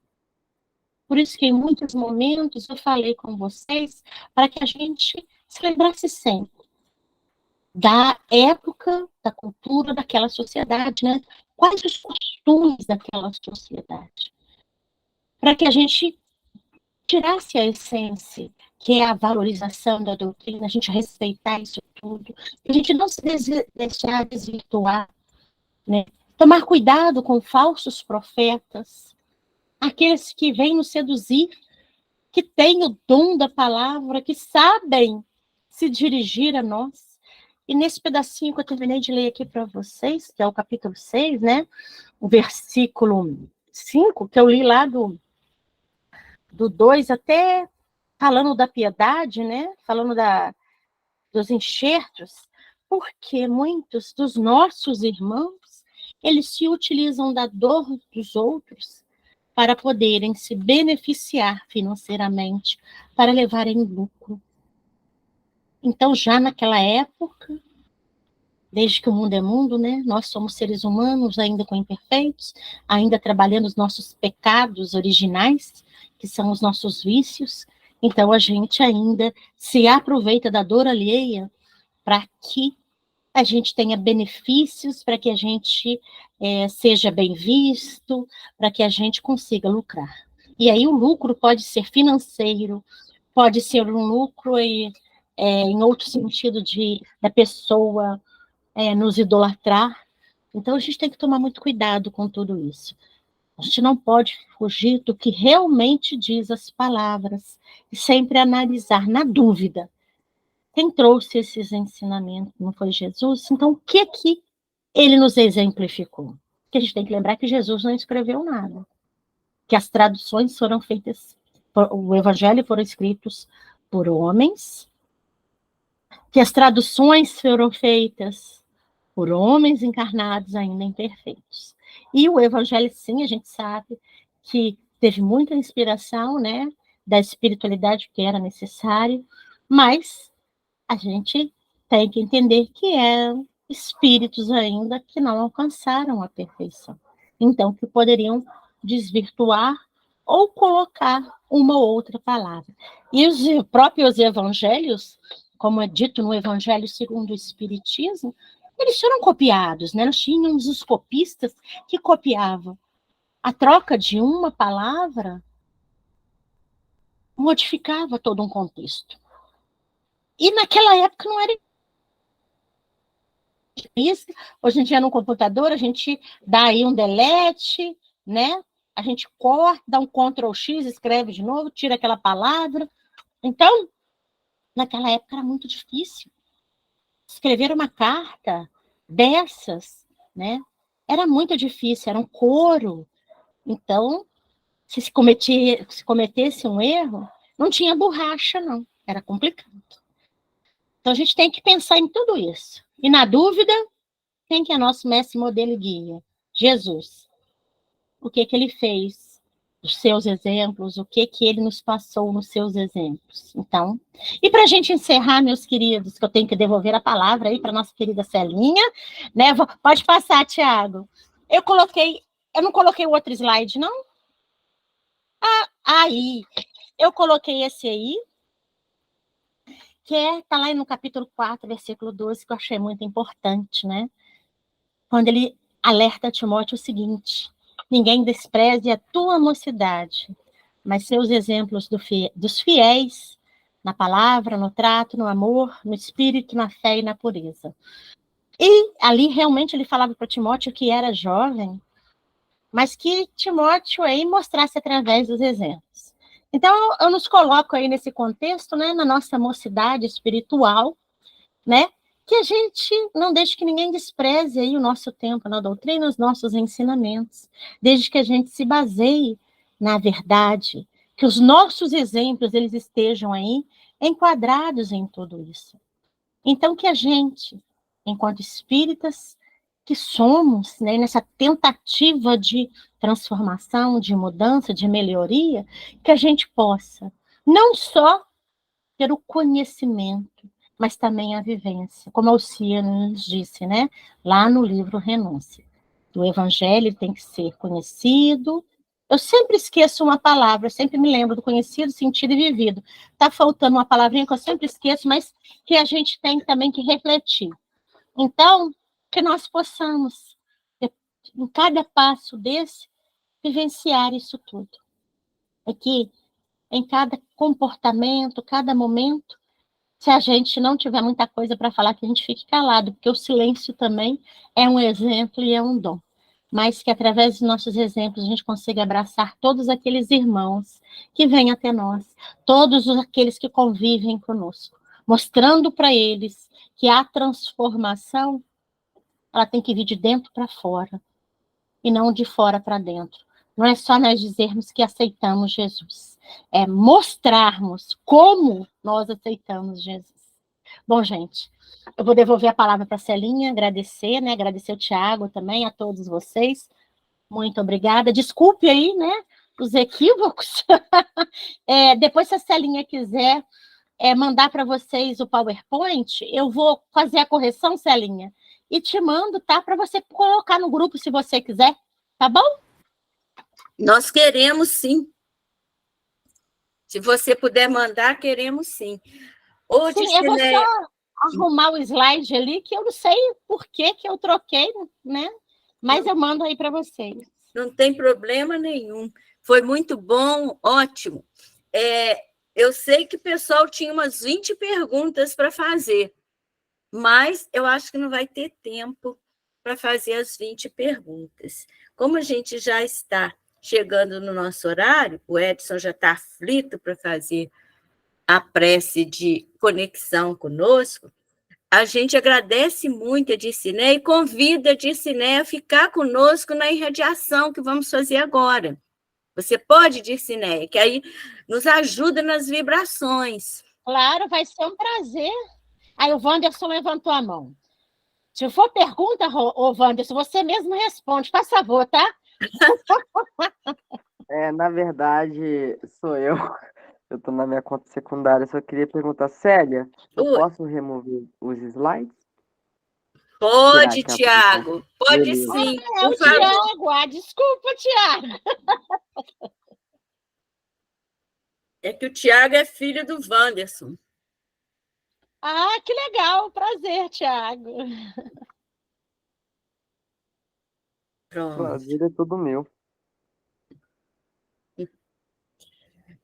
[SPEAKER 2] Por isso que em muitos momentos eu falei com vocês para que a gente se lembrasse sempre da época, da cultura daquela sociedade, né? Quais os costumes daquela sociedade. Para que a gente tirasse a essência, que é a valorização da doutrina, a gente respeitar isso tudo, a gente não se deixar desvirtuar, né? Tomar cuidado com falsos profetas, aqueles que vêm nos seduzir, que têm o dom da palavra, que sabem se dirigir a nós, E nesse pedacinho que eu terminei de ler aqui para vocês, que é o capítulo 6, né? O versículo 5, que eu li lá do 2 até falando da piedade, né? Falando dos enxertos, porque muitos dos nossos irmãos, eles se utilizam da dor dos outros para poderem se beneficiar financeiramente, para levarem lucro. Então, já naquela época, desde que o mundo é mundo, né? Nós somos seres humanos, ainda com imperfeitos, ainda trabalhando os nossos pecados originais, que são os nossos vícios. Então, a gente ainda se aproveita da dor alheia para que a gente tenha benefícios, para que a gente seja bem visto, para que a gente consiga lucrar. E aí o lucro pode ser financeiro, pode ser um lucro em outro sentido da pessoa nos idolatrar. Então, a gente tem que tomar muito cuidado com tudo isso. A gente não pode fugir do que realmente diz as palavras e sempre analisar, na dúvida. Quem trouxe esses ensinamentos não foi Jesus? Então, o que ele nos exemplificou? Porque a gente tem que lembrar que Jesus não escreveu nada. Que as traduções foram feitas, o evangelho foram escritos por homens, que as traduções foram feitas por homens encarnados ainda imperfeitos. E o evangelho, sim, a gente sabe que teve muita inspiração, né, da espiritualidade que era necessário, mas a gente tem que entender que eram espíritos ainda que não alcançaram a perfeição. Então, que poderiam desvirtuar ou colocar uma ou outra palavra. E os próprios evangelhos, como é dito no Evangelho segundo o Espiritismo, eles foram copiados, né? Nós tínhamos os copistas que copiavam. A troca de uma palavra modificava todo um contexto. E naquela época não era isso. Hoje em dia, no computador, a gente dá aí um delete, né? A gente corta, dá um Ctrl+X, escreve de novo, tira aquela palavra. Então, naquela época era muito difícil. Escrever uma carta dessas, né? Era muito difícil, era um coro. Então, se cometesse um erro, não tinha borracha, não. Era complicado. Então, a gente tem que pensar em tudo isso. E, na dúvida, quem que é nosso mestre, modelo e guia? Jesus. O que ele fez? Os seus exemplos, o que ele nos passou nos seus exemplos. Então, e para a gente encerrar, meus queridos, que eu tenho que devolver a palavra aí para nossa querida Celinha, né? Pode passar, Tiago. Eu não coloquei o outro slide, não? Aí, eu coloquei esse aí, que está lá no capítulo 4, versículo 12, que eu achei muito importante, né? Quando ele alerta Timóteo o seguinte: ninguém despreze a tua mocidade, mas seus exemplos dos fiéis na palavra, no trato, no amor, no espírito, na fé e na pureza. E ali realmente ele falava para Timóteo que era jovem, mas que Timóteo aí mostrasse através dos exemplos. Então, eu nos coloco aí nesse contexto, né, na nossa mocidade espiritual, né, que a gente não deixe que ninguém despreze aí o nosso tempo na doutrina, os nossos ensinamentos, desde que a gente se baseie na verdade, que os nossos exemplos eles estejam aí enquadrados em tudo isso. Então, que a gente, enquanto espíritas que somos, né, nessa tentativa de transformação, de mudança, de melhoria, que a gente possa não só ter o conhecimento, mas também a vivência, como Alcione nos disse, né, lá no livro Renúncia. O evangelho tem que ser conhecido. Eu sempre esqueço uma palavra, eu sempre me lembro do conhecido, sentido e vivido. Está faltando uma palavrinha que eu sempre esqueço, mas que a gente tem também que refletir. Então, que nós possamos, em cada passo desse, vivenciar isso tudo. É que em cada comportamento, cada momento, se a gente não tiver muita coisa para falar, que a gente fique calado, porque o silêncio também é um exemplo e é um dom. Mas que através dos nossos exemplos a gente consiga abraçar todos aqueles irmãos que vêm até nós, todos aqueles que convivem conosco, mostrando para eles que a transformação ela tem que vir de dentro para fora, e não de fora para dentro. Não é só nós dizermos que aceitamos Jesus, é mostrarmos como nós aceitamos Jesus. Bom, gente, eu vou devolver a palavra para a Celinha, agradecer, né? Agradecer o Tiago também, a todos vocês. Muito obrigada. Desculpe aí, né, os equívocos. Depois, se a Celinha quiser mandar para vocês o PowerPoint, eu vou fazer a correção, Celinha, e te mando, tá? Para você colocar no grupo, se você quiser, tá bom?
[SPEAKER 1] Nós queremos, sim. Se você puder mandar, queremos, sim.
[SPEAKER 2] Sim, eu vou só arrumar o slide ali, que eu não sei por que eu troquei, né? Mas eu mando aí para vocês.
[SPEAKER 1] Não tem problema nenhum. Foi muito bom, ótimo. Eu sei que o pessoal tinha umas 20 perguntas para fazer, mas eu acho que não vai ter tempo para fazer as 20 perguntas. Como a gente já está chegando no nosso horário, o Edson já está aflito para fazer a prece de conexão conosco, a gente agradece muito a Dircineia e convida a Dircineia a ficar conosco na irradiação que vamos fazer agora. Você pode, Dircineia, que aí nos ajuda nas vibrações.
[SPEAKER 2] Claro, vai ser um prazer. Aí o Wanderson levantou a mão. Se for pergunta, ô Wanderson, você mesmo responde, faz favor, tá?
[SPEAKER 5] Na verdade, sou eu. Eu estou na minha conta secundária. Só queria perguntar, Célia, eu posso remover os slides?
[SPEAKER 1] Pode, Tiago. Pode sim.
[SPEAKER 2] É o Tiago. Desculpa, Tiago.
[SPEAKER 1] É que o Tiago é filho do Wanderson.
[SPEAKER 2] Que legal. Prazer, Tiago.
[SPEAKER 1] Pronto.
[SPEAKER 5] Prazer é todo meu.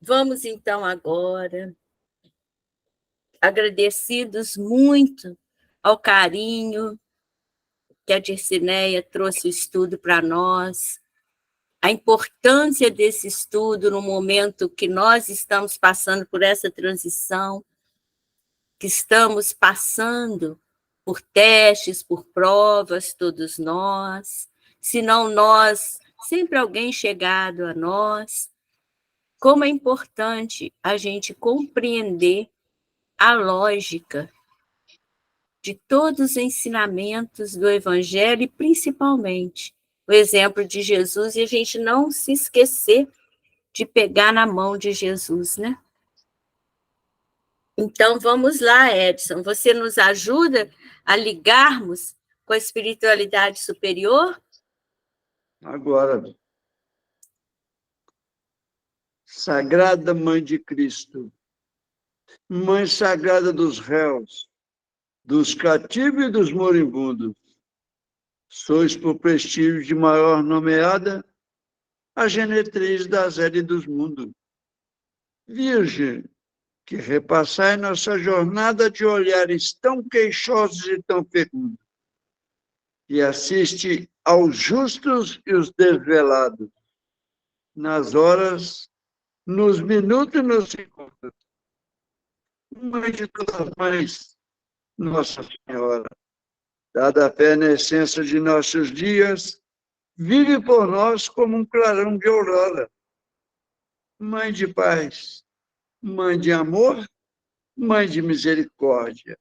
[SPEAKER 1] Vamos, então, agora, agradecidos muito ao carinho que a Dircineia trouxe o estudo para nós, a importância desse estudo no momento que nós estamos passando por essa transição, que estamos passando por testes, por provas, todos nós, se não nós, sempre alguém chegado a nós. Como é importante a gente compreender a lógica de todos os ensinamentos do Evangelho, e principalmente o exemplo de Jesus, e a gente não se esquecer de pegar na mão de Jesus, né? Então, vamos lá, Edson. Você nos ajuda a ligarmos com a espiritualidade superior?
[SPEAKER 6] Agora, Sagrada Mãe de Cristo, Mãe Sagrada dos réus, dos cativos e dos moribundos, sois por prestígio de maior nomeada a genetriz da Zélia dos mundos. Virgem, que repassai nossa jornada de olhares tão queixosos e tão fecundos, e assiste aos justos e os desvelados, nas horas, nos minutos e nos segundos. Mãe de todas as mães, Nossa Senhora, dada a fé na essência de nossos dias, vive por nós como um clarão de aurora. Mãe de paz, Mãe de amor, Mãe de misericórdia,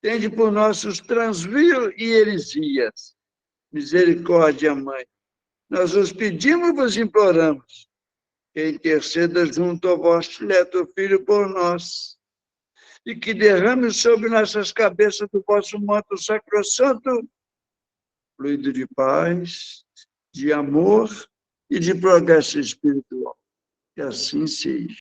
[SPEAKER 6] tende por nossos transvios e heresias. Misericórdia, Mãe, nós os pedimos e vos imploramos, que interceda junto ao vosso dileto Filho por nós, e que derrame sobre nossas cabeças do vosso manto sacrossanto, fluido de paz, de amor e de progresso espiritual. Que assim seja.